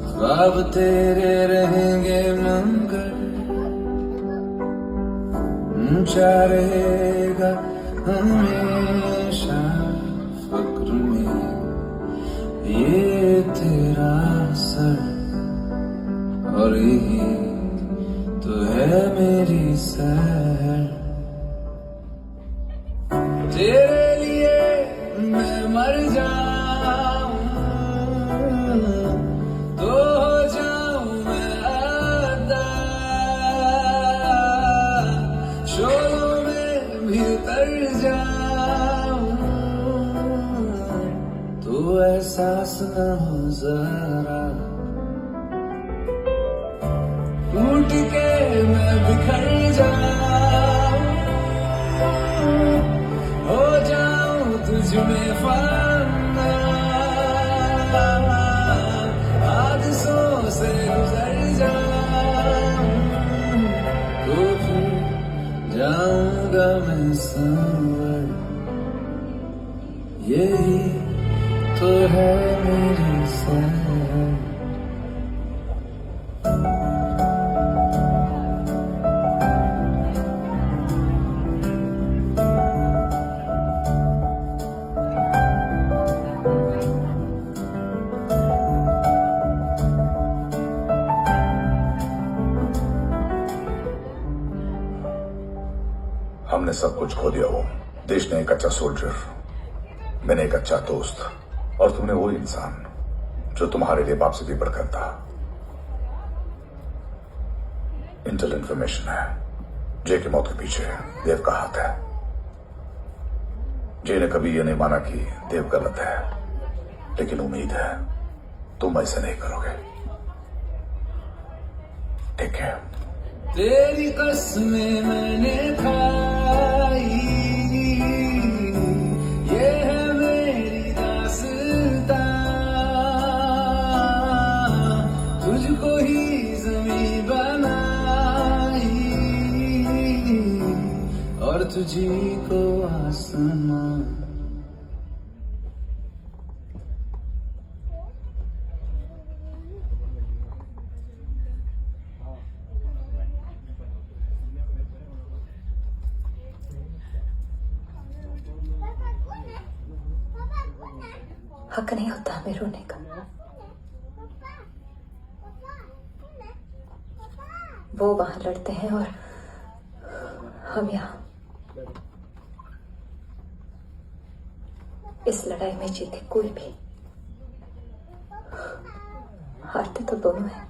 ख्वाब तेरे रहेंगे मगर ऊंचा रहेगा हमेशा फक्र में ये तेरा सर, और यही तो है मेरी सर। तेरे लिए मैं मर जाऊं तो हो जाऊं मैं अदा, शोलों में भी उतर जाऊं तो एहसास न हो जरा। टूट के मैं बिखर जाऊं, हो जाऊं तुझ में फाना, मेरी सनम। हमने सब कुछ खो दिया वो। देश ने एक अच्छा सोल्जर, मैंने एक अच्छा दोस्त, और तुमने वो इंसान जो तुम्हारे लिए बाप से भी बढ़कर था। इंटेल इंफॉर्मेशन है, जय की मौत के पीछे देव का हाथ है। जय ने कभी यह नहीं माना कि देव गलत है, लेकिन उम्मीद है तुम ऐसे नहीं करोगे। ठीक है? तेरी कसमें मैंने खाई, ये है मेरी दास्तां, तुझको ही ज़मीं बनाई और तुझी को आसमां। हक नहीं होता हमें रोने का। वो वहां लड़ते हैं और हम यहाँ। इस लड़ाई में जीते कोई भी, हारते तो दोनों हैं।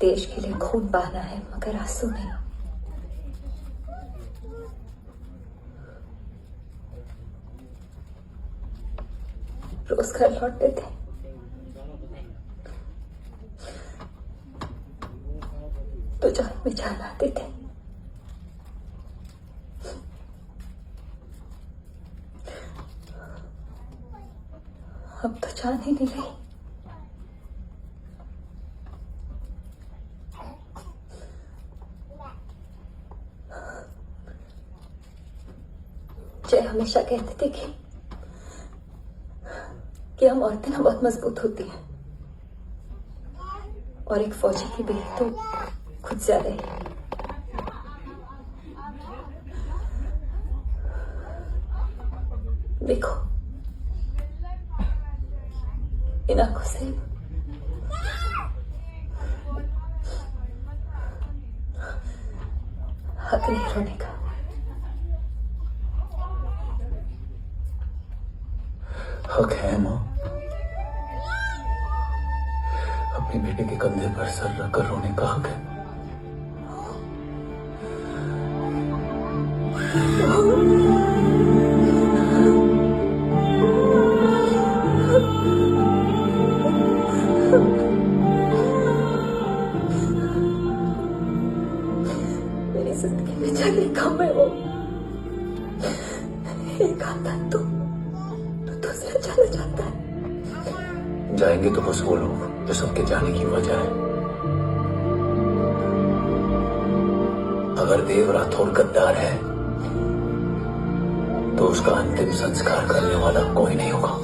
देश के लिए खून बहाना है, मगर आंसू नहीं। रोज घर लौटते थे, तो जान में जान आते थे। अब तो जान ही नहीं रही। जय हमेशा कहते थे कि हम औरतें ना बहुत मजबूत होती हैं, और एक फौजी की बेटी तो खुद ज्यादा ही। देखो इन आंखों से हक नहीं रोने का। हक है माँ, अपनी बेटे के कंधे पर सर रखकर रोने का हक है। मेरी जिंदगी में चले कम है वो। एक आता तो दूसरा चला जाता है। जाएंगे तो बस वो लोग जो सबके जाने की वजह है। अगर देव राठौर गद्दार है तो उसका अंतिम संस्कार करने वाला कोई नहीं होगा।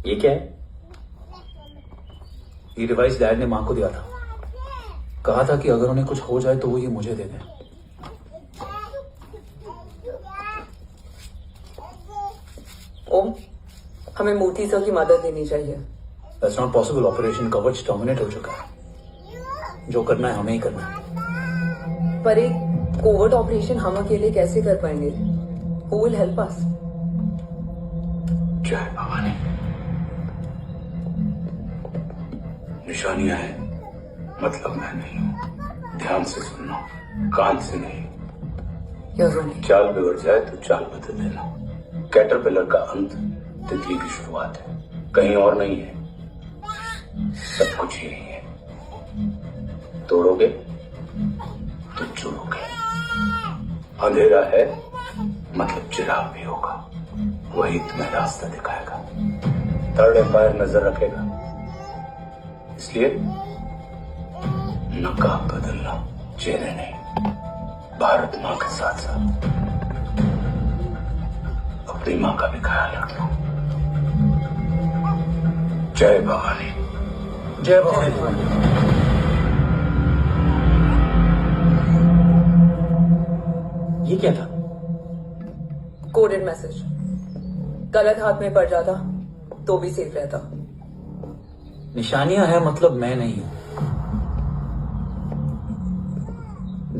ये क्या है? ये डिवाइस डैड ने मां को दिया था। कहा था कि अगर उन्हें कुछ हो जाए तो वो ये मुझे दे दें। ओम, हमें मूर्ति सर की मदद लेनी चाहिए। That's not possible. ऑपरेशन कवच टर्मिनेट हो चुका है। जो करना है हमें ही करना है। पर एक कोवर्ट ऑपरेशन हम अकेले कैसे कर पाएंगे? Who will help us? जय भवानी। निशानियां हैं, मतलब मैं नहीं हूं। ध्यान से सुनना, कान से नहीं। चाल बिगड़ जाए तो चाल बदल देना। कैटरपिलर का अंत तितली की शुरुआत है, कहीं और नहीं है। सब कुछ यही है। तोड़ोगे तो जुड़ोगे। अंधेरा है मतलब चिराग भी होगा। वही तुम्हें रास्ता दिखाएगा। थर्ड एम्पायर नजर रखेगा, इसलिए नकाब बदलना, चेहरे नहीं। भारत माँ के साथ साथ अपनी माँ का भी ख्याल रखना। जय भवानी। जय भवानी। ये क्या था? Coded message. गलत हाथ में पड़ जाता तो भी सेफ रहता। निशानियां हैं, मतलब मैं नहीं हूं।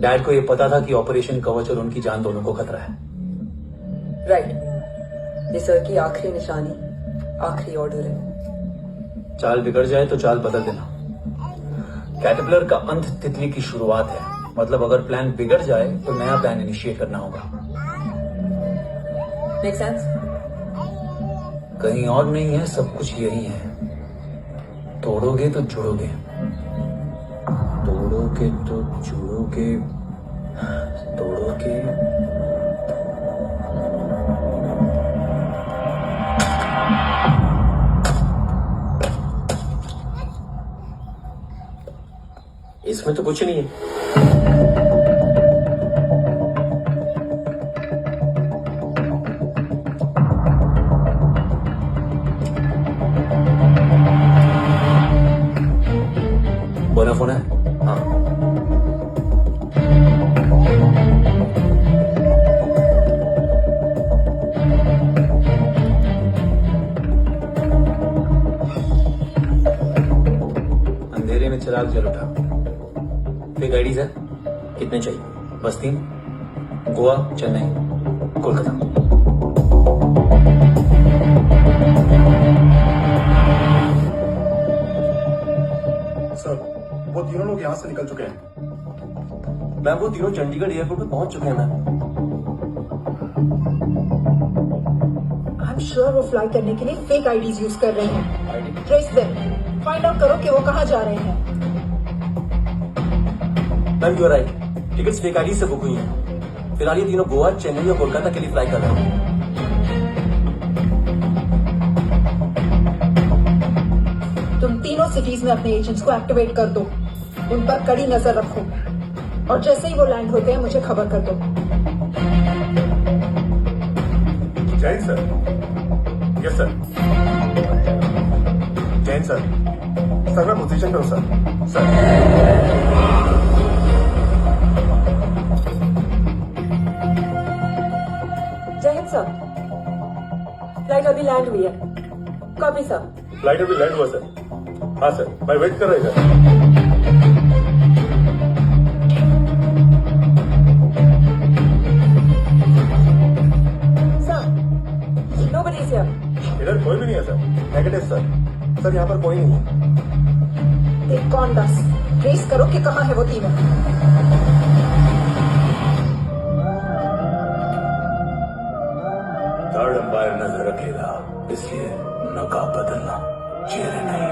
डैड को ये पता था कि ऑपरेशन कवच और उनकी जान दोनों को खतरा है। राइट। ये सर की आखिरी निशानी, आखिरी ऑर्डर है। चाल बिगड़ जाए तो चाल बदल देना। कैटरपिलर का अंत तितली की शुरुआत है, मतलब अगर प्लान बिगड़ जाए तो नया प्लान इनिशिएट करना होगा। Make sense? कहीं और नहीं है, सब कुछ यही है। तोड़ोगे तो जुड़ोगे, तोड़ोगे तो जुड़ोगे, तोड़ोगे। इसमें तो कुछ नहीं है। बोला फोन है? हाँ। अंधेरे में चिराग जल उठा। फेक आईडीज है? कितने चाहिए? बस 3? गोवा, चेन्नई, कोलकाता। सर, वो तीनों लोग यहाँ से निकल चुके हैं। मैम, वो तीनों चंडीगढ़ एयरपोर्ट पे पहुंच चुके हैं मैम। आई एम श्योर वो फ्लाई करने के लिए फेक आईडीज यूज कर रहे हैं। ट्रेस देम, फाइंड आउट करो कि वो कहाँ जा रहे हैं। Ma'am, you are right. Tickets fake ID से बुक हुई हैं। फिलहाल ये तीनों गोवा, चेन्नई और कोलकाता के लिए फ्लाई कर रहे हैं। तुम तीनों सिटीज में अपने एजेंट्स को एक्टिवेट कर दो, उन पर कड़ी नजर रखो, और जैसे ही वो लैंड होते हैं मुझे खबर कर दो। Jain sir. Yes sir. Jain sir, sir मैं पोजीशन पे हूँ सर। सर जय हिंद सर। फ्लाइट अभी लैंड हुई है। Copy sir. फ्लाइट अभी लैंड हुआ सर। हाँ सर, मैं वेट कर रहा था। Nobody is here. इधर कोई भी नहीं है सर। Negative sir. सर यहाँ पर कोई नहीं है। देख कौन दस, ट्रेस करो कि कहाँ है वो तीनों। थर्ड एम्पायर नजर रखेगा, इसलिए नकाब बदलना, चेहरे नहीं।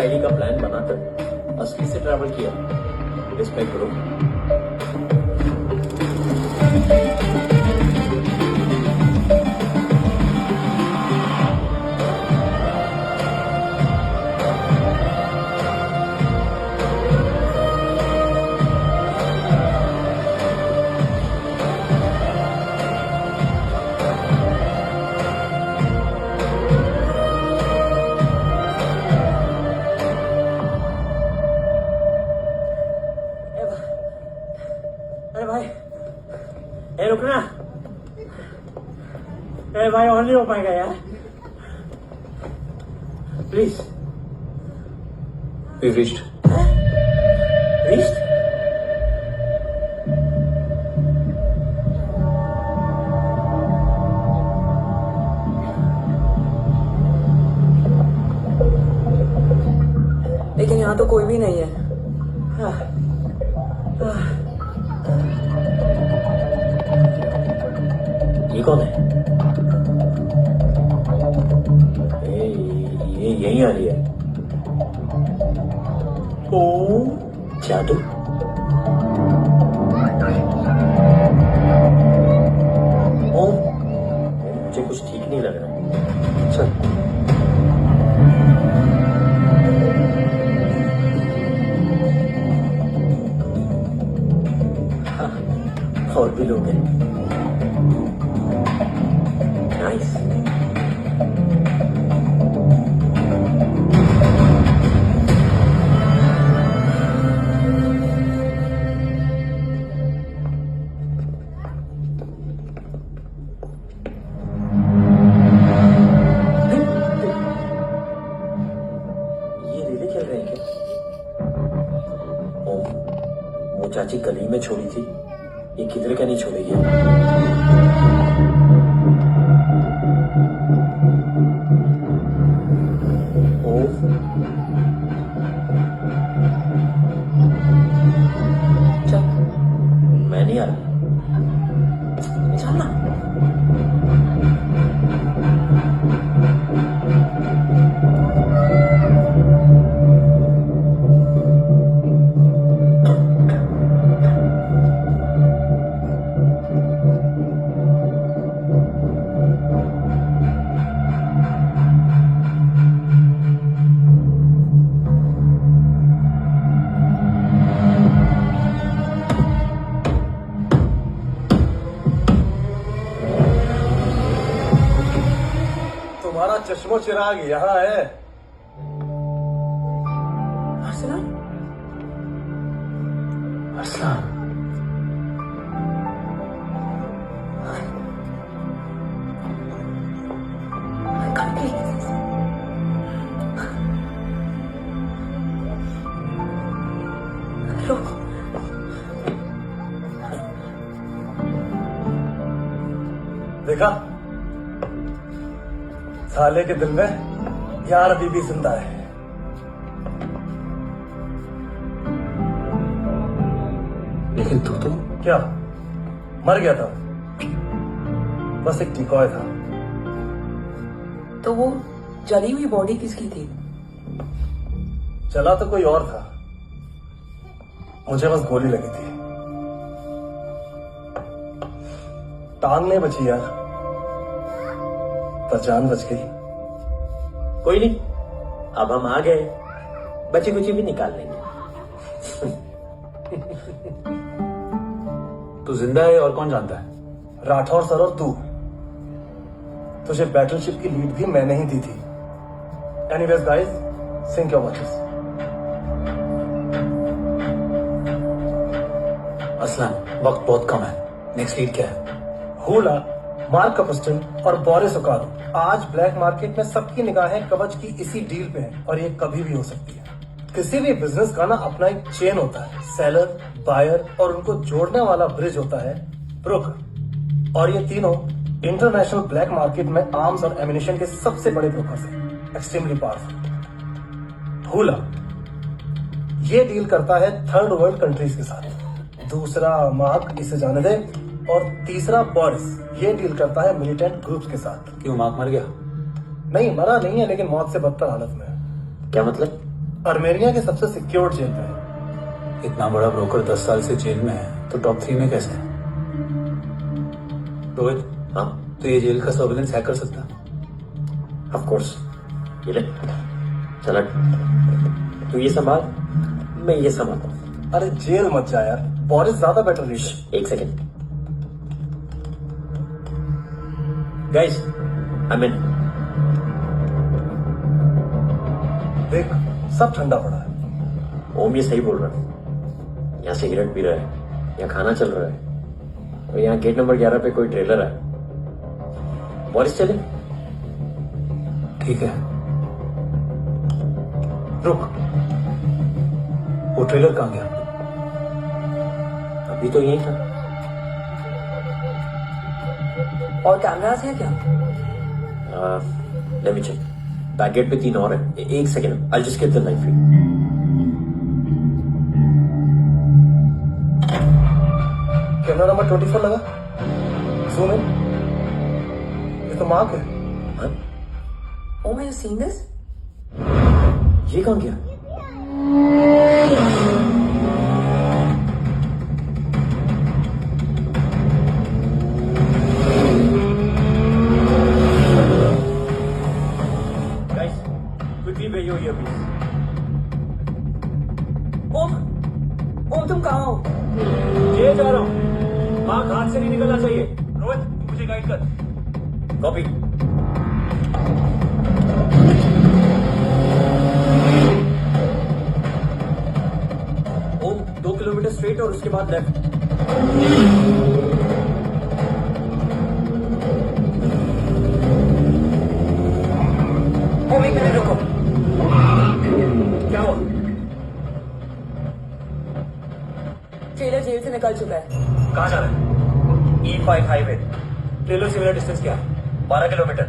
आईडी का प्लान बनाकर असली से ट्रैवल किया। रिस्पेक्ट करो। अरे भाई, ए रुकना। ए भाई, और नहीं हो पाएगा यार, प्लीज। We've reached. Reached? लेकिन यहाँ तो कोई भी नहीं है। ये कौन है? ये यहीं आ रही है। ओ जादू। ओम, मुझे कुछ ठीक नहीं लग रहा। चल। और भी लोग हैं। नाइस। ये रेले खेल रहे हैं क्या? ओम, वो चाची गली में छोड़ी थी, ये किधर का नहीं छोड़ेगी। चल। मैं नहीं आ रहा। चल ना। तुम्हारा चश्मो चिराग यहाँ है। Arsalan? Arsalan, I can't believe this. रुक। देखा, साले के दिल में यार अभी भी जिंदा है। लेकिन तू तो क्या मर गया था? बस एक डिकॉय था। तो वो जली हुई बॉडी किसकी थी? चला तो कोई और था, मुझे बस गोली लगी थी। टांग नहीं बची यार, पर जान बच गई। कोई नहीं, अब हम आ गए, बची कुची भी निकाल लेंगे। तू जिंदा है और कौन जानता है? राठौर सर और तू। तुझे बैटलशिप की लीड भी मैंने ही दी थी। Anyways guys, sync your watches. असलन, वक्त बहुत कम है। नेक्स्ट लीड क्या है? हुला, मार्क कपस्टन और बोरिस ओकानो आज ब्लैक मार्केट में सबकी निगाहें कवच की इसी डील पे है, और ये कभी भी हो सकती है। किसी भी बिजनेस का ना अपना एक चेन होता है, सेलर, बायर और उनको जोड़ने वाला ब्रिज होता है ब्रोकर। और ये तीनों इंटरनेशनल ब्लैक मार्केट में आर्म्स और एमिनेशन के सबसे बड़े ब्रोकर्स हैं, एक्सट्रीमली पावरफुल। हुला ये डील करता है थर्ड वर्ल्ड कंट्रीज के साथ, दूसरा मार्क, इसे जाने दे, और तीसरा बोरिस ये डील करता है मिलिटेंट ग्रुप्स के साथ। क्यों, मार्क मर गया? नहीं, मरा नहीं है, लेकिन मौत से बदतर हालत में है। क्या मतलब? अर्मेनिया के सबसे सिक्योर्ड जेल में है। इतना बड़ा ब्रोकर 10 साल से जेल में है, तो टॉप 3 में कैसे है? रोहित, हाँ, तो ये जेल का सर्विलेंस हैक कर सकता? Of course. ये ले, चला, तू ये संभाल, मैं ये संभालता हूँ। अरे जेल मत जा यार, बोरिस ज्यादा बेटर लीड है। एक सेकेंड गाइस, आई मीन देख, सब ठंडा पड़ा है। ओम ये सही बोल रहा है। यहाँ सिगरेट पी रहा है, यहाँ खाना चल रहा है, और यहाँ गेट नंबर 11 पे कोई ट्रेलर है। बोरिस चले? ठीक है, रुक, वो ट्रेलर कहाँ गया? अभी तो यही था। और कैमरास है क्या? Let me check. Back gate पे 3 और है। एक second, I just get the live feed. Camera number 24 लगा। Zoom in. ये तो मार्क है। Oh, मैं सीन दिस? ये कौन गया? Guys, quickly pay your earpiece. ओम तुम कहाँ हो? ये जा रहा हूँ। मार्क हाथ से नहीं निकलना चाहिए। रोहित, तू मुझे गाइड कर। कॉपी। ओम 2 किलोमीटर स्ट्रेट और उसके बाद लेफ्ट। ओम 1 मिनट रुको। क्या हुआ? ट्रेलर जेल से निकल चुका है। कहाँ जा रहा है? E5 highway. ट्रेलर से मेरा डिस्टेंस क्या है? 12 किलोमीटर।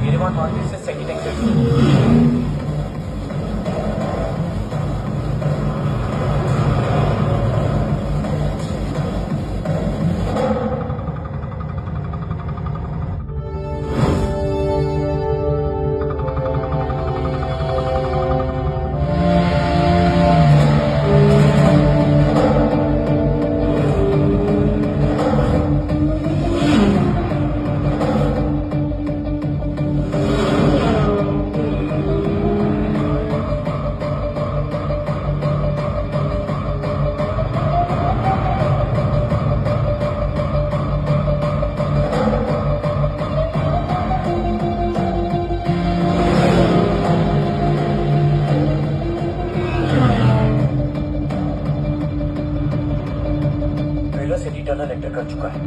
येरेवान मार्केट से second exit. Trailer city tunnel enter कर चुका है।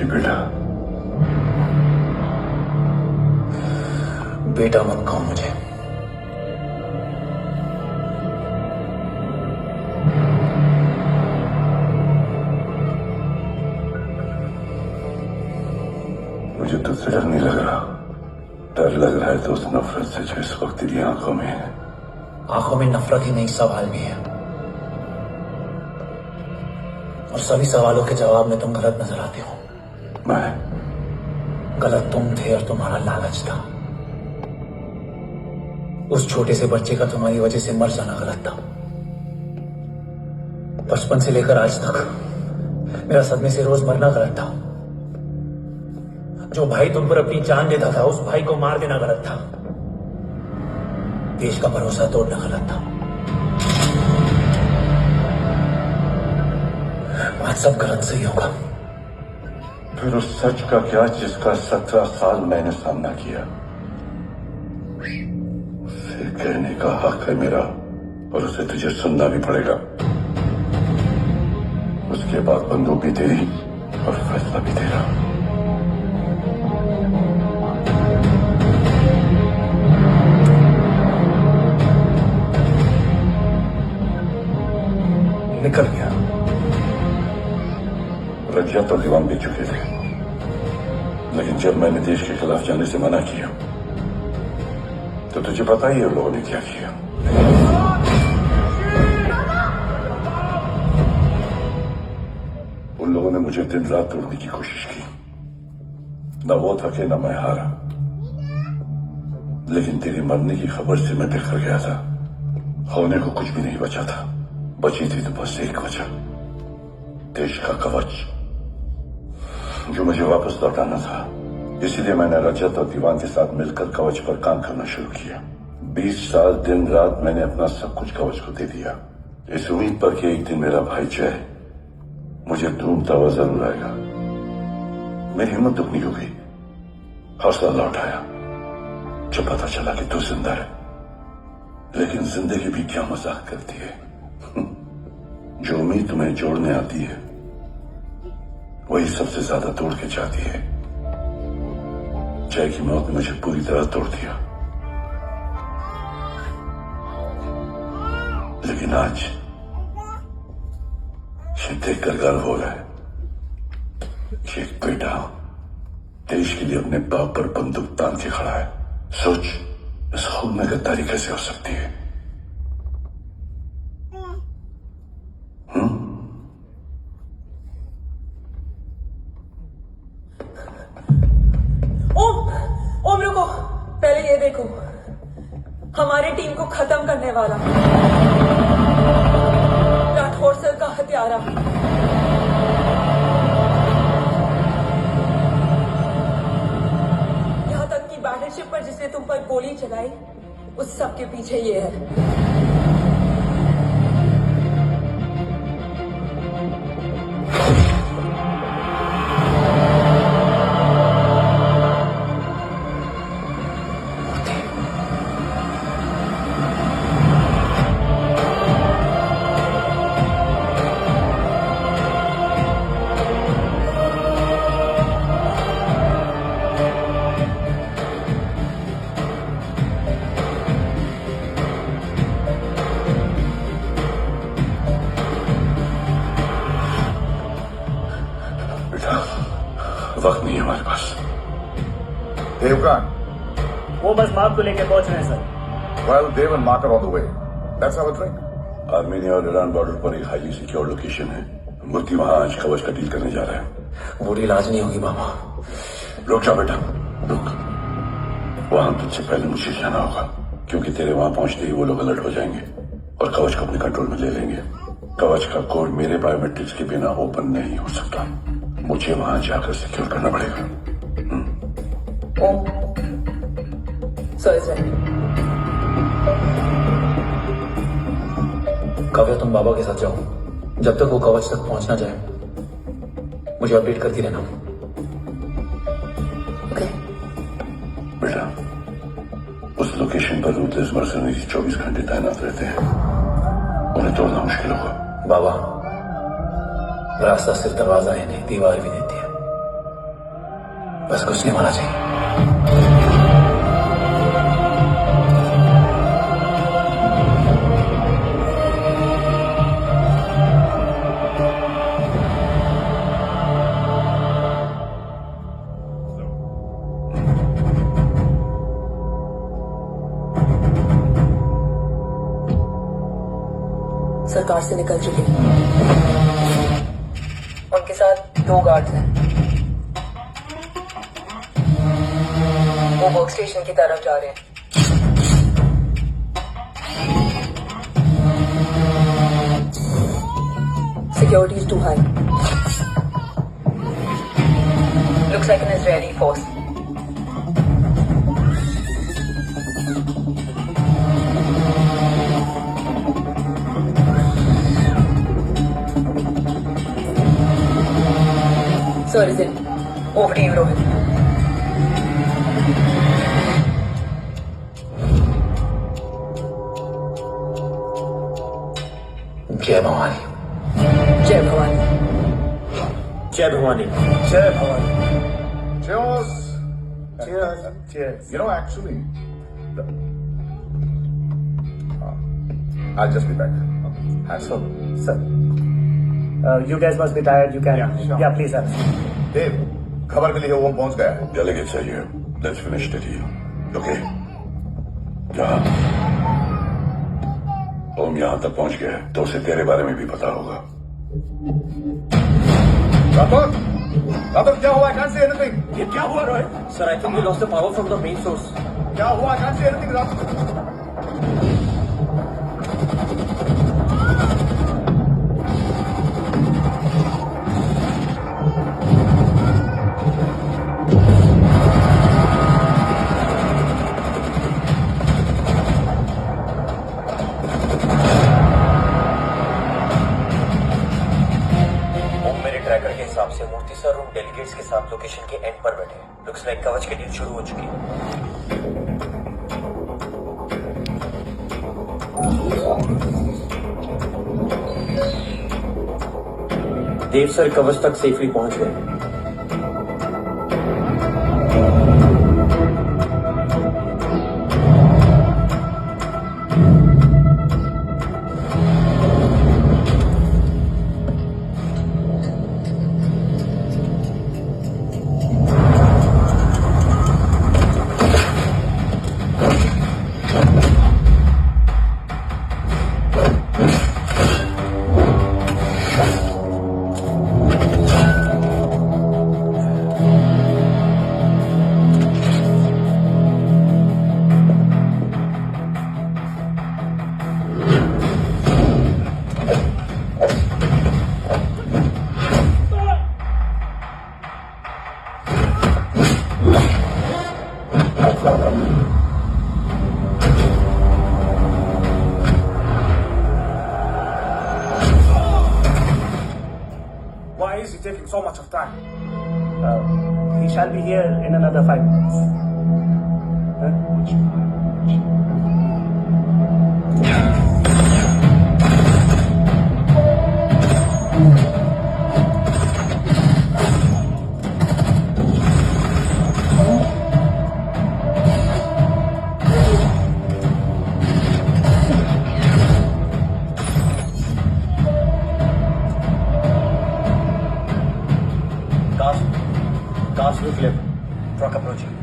नहीं बेटा। बेटा मत कहो मुझे। मुझे तुझसे डर नहीं लग रहा, डर लग रहा है तो उस नफरत से जो इस वक्त तेरी आंखों में है। आंखों में नफरत ही नहीं, सवाल भी है, और सभी सवालों के जवाब में तुम गलत नजर आते हो। मैं गलत तुम थे और तुम्हारा लालच था। उस छोटे से बच्चे का तुम्हारी वजह से मर जाना गलत था। बचपन से लेकर आज तक मेरा सदमे से रोज मरना गलत था। जो भाई तुम पर अपनी जान देता था, उस भाई को मार देना गलत था। देश का भरोसा तोड़ना गलत था। आज सब गलत सही होगा। फिर उस सच का क्या जिसका 17 साल मैंने सामना किया? उसे कहने का हक है मेरा, और उसे तुझे सुनना भी पड़ेगा। उसके बाद बंदूक भी तेरी और फैसला भी तेरा। निकल गया। रजियत और दीवान बिक चुके थे, लेकिन जब मैंने देश के खिलाफ जाने से मना किया तो तुझे पता ही है उन लोगों ने क्या किया। उन लोगों ने मुझे दिन रात तोड़ने की कोशिश की। न वो थके न मैं हारा, लेकिन तेरे मरने की खबर से मैं बिखर गया था। होने को कुछ भी नहीं बचा था। बची थी तो बस एक वजह, देश का कवच, जो मुझे वापस लौटाना था। इसीलिए मैंने रजत और दीवान के साथ मिलकर कवच पर काम करना शुरू किया। 20 साल दिन रात मैंने अपना सब कुछ कवच को दे दिया, इस उम्मीद पर कि एक दिन मेरा भाई जय मुझे ढूंढता हुआ जरूर आएगा। मेरी हिम्मत दुगनी हो गई, हौसला लौट आया जब पता चला कि तू जिंदा है। लेकिन जिंदगी भी क्या मजाक करती है। जो उम्मीद तुम्हें जोड़ने आती है वही सबसे ज्यादा तोड़ के जाती है। जय की मौत ने मुझे पूरी तरह तोड़ दिया, लेकिन आज ये देखकर गर्व हो रहा है कि एक बेटा देश के लिए अपने बाप पर बंदूक तान के खड़ा है। सोच, इस खून में गद्दारी कैसे हो सकती है? ओम रुको, पहले ये देखो, हमारी टीम को खत्म करने वाला राठौर सर का हत्यारा। यहाँ तक कि बैटलशिप पर जिसने तुम पर गोली चलाई, उस सब के पीछे ये है। वक्त नहीं है हमारे पास। देवकान, वो बस मार्क को लेके पहुंच रहे हैं sir. well, Dev and Mark are on the way. Let's have a drink. Armenia और ईरान बॉर्डर पर एक हाईली सिक्योर लोकेशन है। मूर्ति वहां आज कवच का डील करने जा रहा है। वो डील आज नहीं होगी मामा। रुक जा बेटा, रुक। वहां तुझसे पहले मुझे जाना होगा, क्योंकि तेरे वहां पहुंचते ही वो लोग अलर्ट हो जाएंगे और कवच को अपने कंट्रोल में ले लेंगे। कवच का कोड मेरे बायोमेट्रिक्स के बिना ओपन नहीं हो सकता। मुझे वहां जाकर सिक्योर करना पड़ेगा। ओम, सर काव्या, तुम बाबा के साथ जाओ। जब तक वो कवच तक पहुंच ना जाए, मुझे अपडेट करती रहना। ओके। बेटा, उस लोकेशन पर रूटलेस मर्सनरीज 24 घंटे तैनात रहते हैं। उन्हें तोड़ना मुश्किल होगा। बाबा, रास्ता सिर्फ दरवाजा ही नहीं, दीवार भी देती है। बस कुछ नहीं होना चाहिए। सरकार से निकल चुके हैं। उनके साथ 2 गार्ड्स हैं। वो वर्क स्टेशन की तरफ जा रहे हैं। Security is too high. Looks like an Israeli force. Sir, is it over to you, Rohit? जय भवानी। जय भवानी। जय भवानी। जय Bhavani. Cheers. Cheers. Cheers. You know, actually, I'll just be back. So, sir, you guys must be tired. You can. Yeah, sure. Yeah, please, sir. देव, खबर मिली है वो पहुंच गया है। Delegates are here. Let's finish the deal. Okay? जहाँ ओम यहाँ तक पहुंच गया है, तो उसे तेरे बारे में भी पता होगा। राठौर, राठौर क्या हुआ? I can't see anything. ये क्या हुआ Rohit? Sir, I think we lost the power from the main source. क्या हुआ? I can't see anything, Rathore. Tracker के हिसाब से मूर्ति सर उन डेलीगेट्स के साथ लोकेशन के एंड पर बैठे हैं। लुक्स लाइक कवच की डील शुरू हो चुकी है। देव सर कवच तक सेफली पहुंच गए। Why is he taking so much of time? He shall be here in another 5 minutes. Cars will flip. Truck approaching.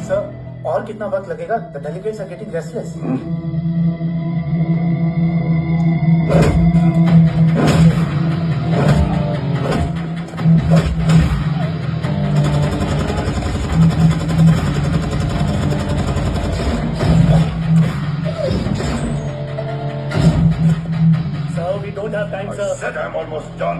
Sir, और कितना वक्त लगेगा? The delegates are getting restless. Sir, we don't have time, sir. I said I'm almost done.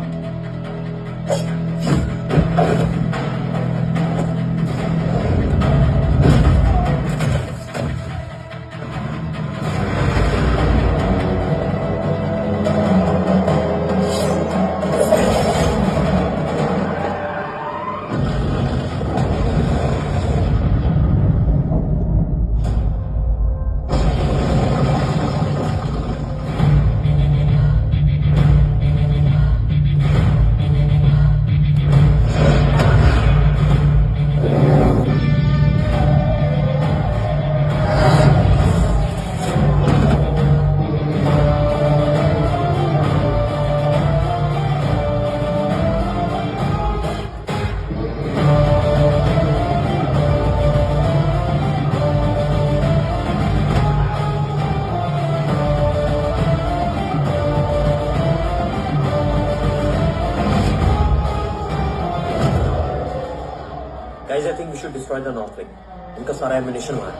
Guys I think we should destroy the north wing. उनका सारा ammunition वहां है।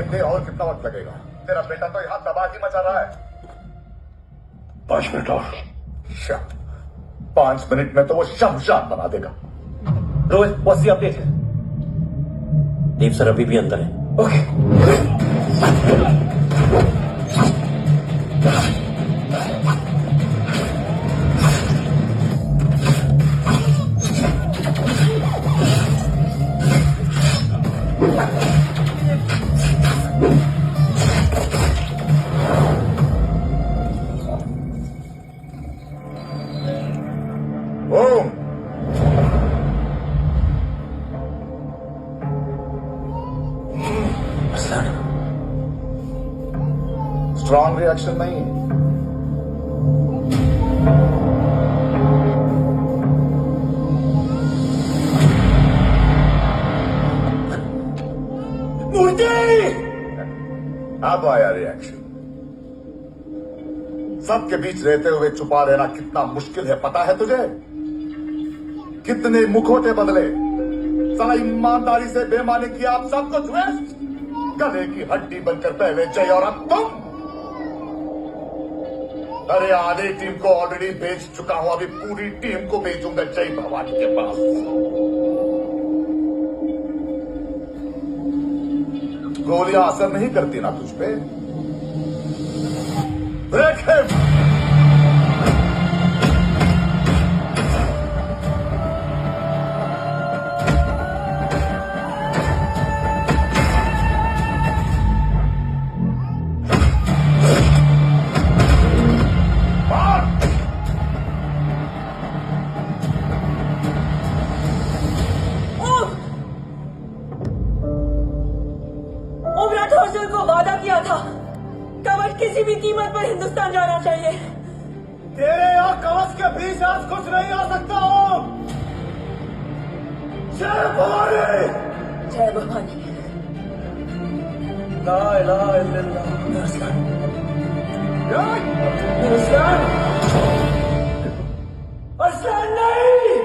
देव और कितना वक्त लगेगा? तेरा बेटा तो यहां तबाही मचा रहा है। 5 मिनट और। 5 मिनट में तो वो शमशान बना देगा। Rohit, what's the update? Dev sir अभी भी अंदर है। ओके। ओम, स्ट्रॉन्ग रिएक्शन नहीं है। अब आया रिएक्शन। सबके बीच रहते हुए छुपा रहना कितना मुश्किल है पता है तुझे? कितने मुखौटे बदले, साला ईमानदारी से बेमानी किया, आप सब कुछ वेस्ट। गले की हड्डी बनकर पहले जय और अब तुम। अरे आधी टीम को ऑलरेडी भेज चुका हूं, अभी पूरी टीम को भेजूंगा जय भवानी के पास। गोलियां असर नहीं करती ना तुझ पे? Break him. Om Rathore sir को वादा किया था, कवच किसी भी कीमत पर हिंदुस्तान जाना चाहिए। तेरे और कवच के बीच आज कुछ नहीं आ सकता। ओम, जय भवानी। जय भवानी। ला इलाहा इल्लल्लाह। अरसलान, अरसलान नहीं।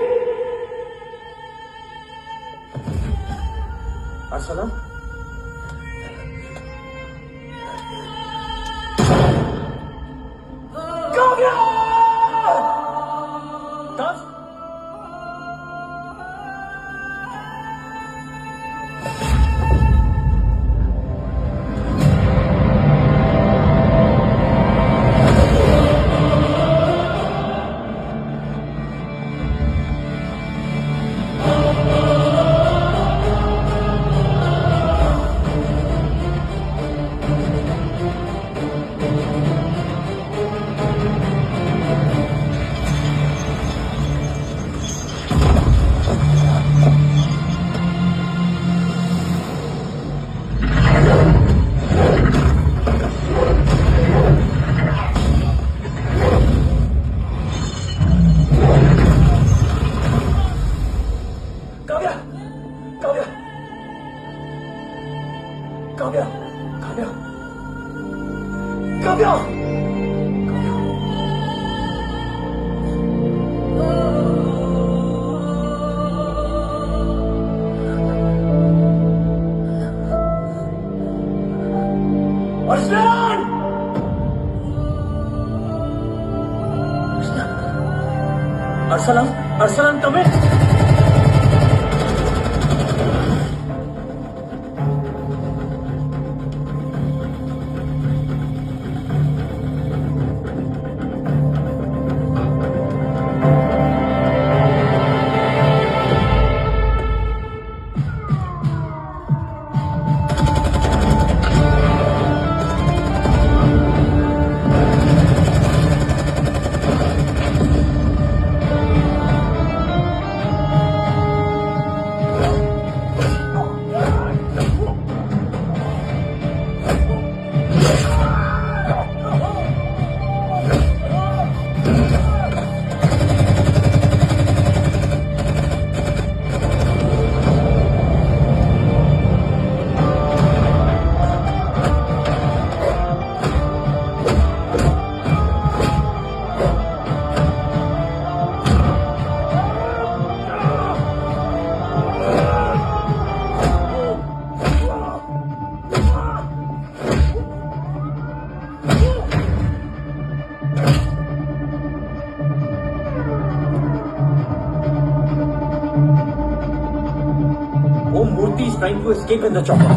अरसलान, काव्या! दस काव्या, काव्या, काव्या, अरसलान, अरसलान, अरसलान कम इन। trying to escape in the chopper.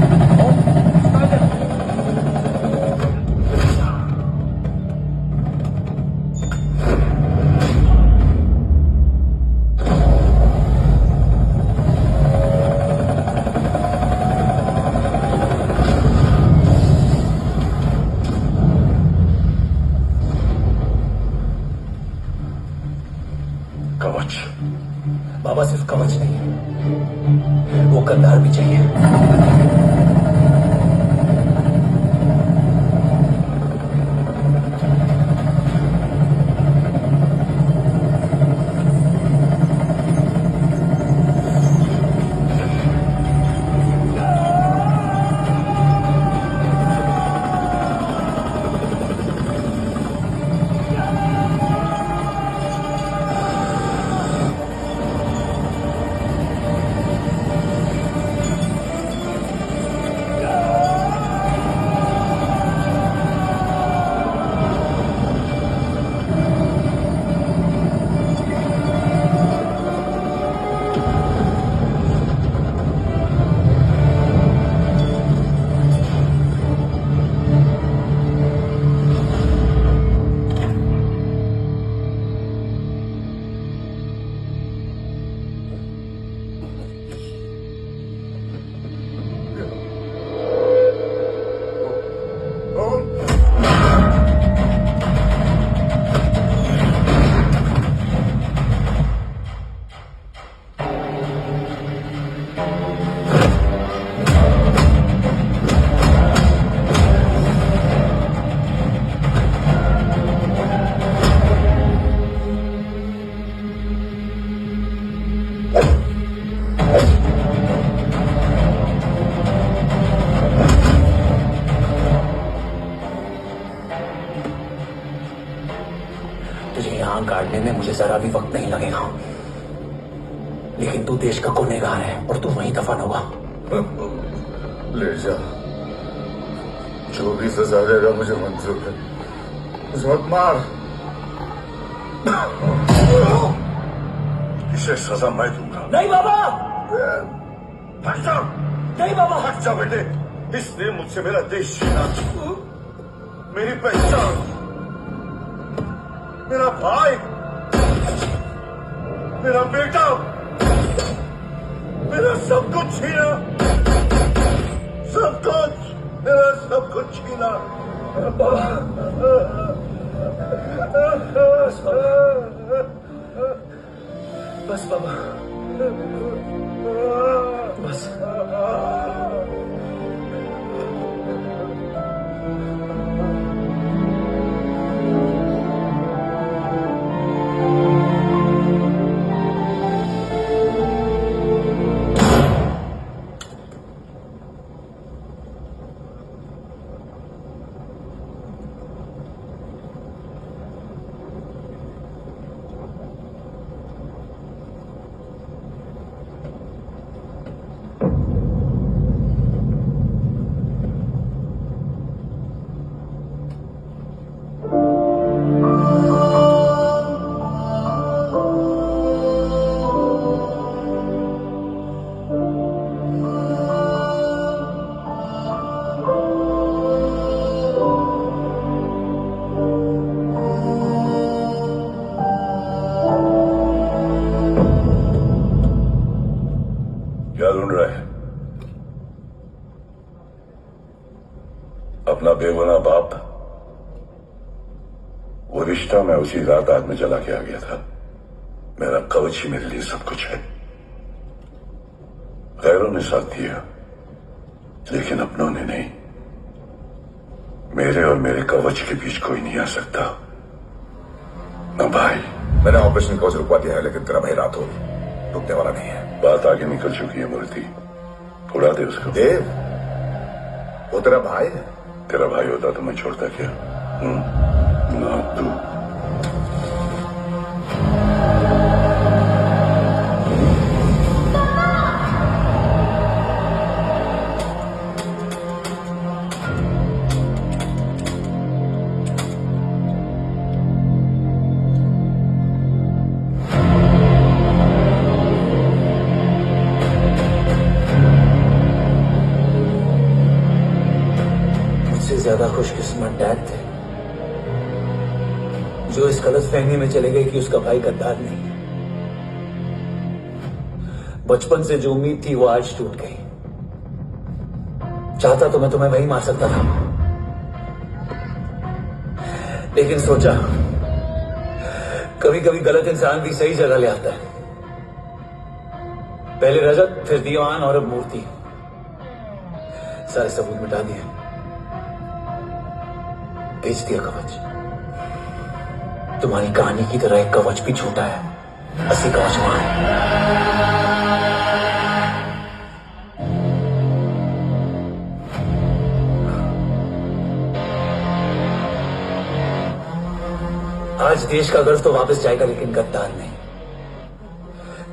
कवच। बाबा सिर्फ कवच नहीं, वो कंधार भी चाहिए। तुझे यहाँ गाड़ने में मुझे जरा भी वक्त नहीं लगेगा, लेकिन तू देश का गुनहगार है और तू वहीं दफन होगा। ले जा, जो भी सजा देगा मुझे मंजूर है। मुझे मत मार। इसे सजा मैं दूंगा। नहीं बाबा, हट जा। नहीं बाबा, हट जा बेटे। इसने मुझसे मेरा देश छीना, मेरी पहचान, मेरा भाई, मेरा बेटा, मेरा सब कुछ छीना, सब कुछ, मेरा सब कुछ छीना। बस बाबा, बस। क्या ढूंढ रहा है? अपना बेगुनाह बाप। वो रिश्ता मैं उसी रात आग में जला के आ गया था। मेरा कवच ही मेरे लिए सब कुछ है। गैरों ने साथ दिया, लेकिन अपनों ने नहीं। मेरे और मेरे कवच के बीच कोई नहीं आ सकता। न भाई। मैंने ऑपरेशन कवच रुकवा दिया है, लेकिन तेरा भाई रात हो रुकने वाला नहीं है। बात आगे निकल चुकी है मूर्ति, उड़ा दे उसको। देव, वो तेरा भाई है। तेरा भाई होता तो मैं छोड़ता क्या? ना तू। ज्यादा खुशकिस्मत डैड थे जो इस गलतफहमी में चले गए कि उसका भाई गद्दार नहीं है। बचपन से जो उम्मीद थी वो आज टूट गई। चाहता तो मैं तुम्हें वही मार सकता था, लेकिन सोचा कभी कभी गलत इंसान भी सही जगह ले आता है। पहले रजत, फिर दीवान और अब मूर्ति। सारे सबूत मिटा दिए, बेच दिया कवच। तुम्हारी कहानी की तरह एक कवच भी छूटा है, असली कवच वहां है। आज देश का गर्व तो वापस जाएगा, लेकिन गद्दार नहीं,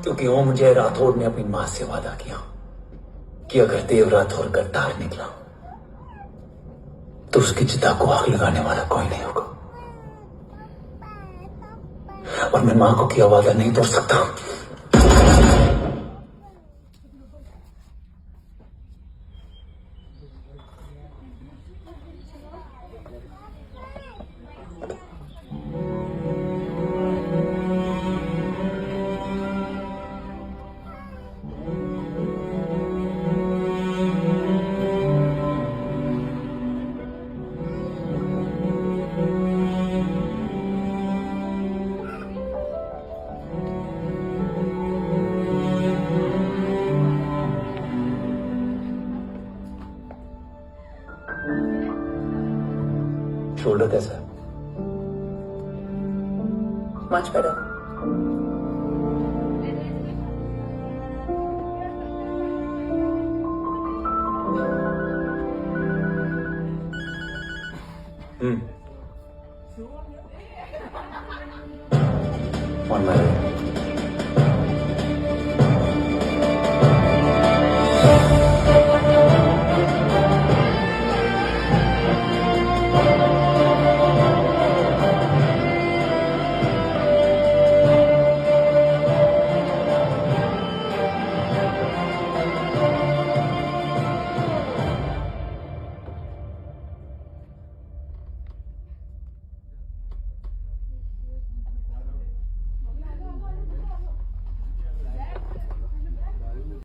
क्योंकि ओम जय राठौड़ ने अपनी मां से वादा किया कि अगर देव राठौड़ गद्दार निकला तो उसकी चिता को आग लगाने वाला कोई नहीं होगा। और मैं मां को किया वादा नहीं तोड़ सकता। शोल्डर कैसा है? Much better. On my way.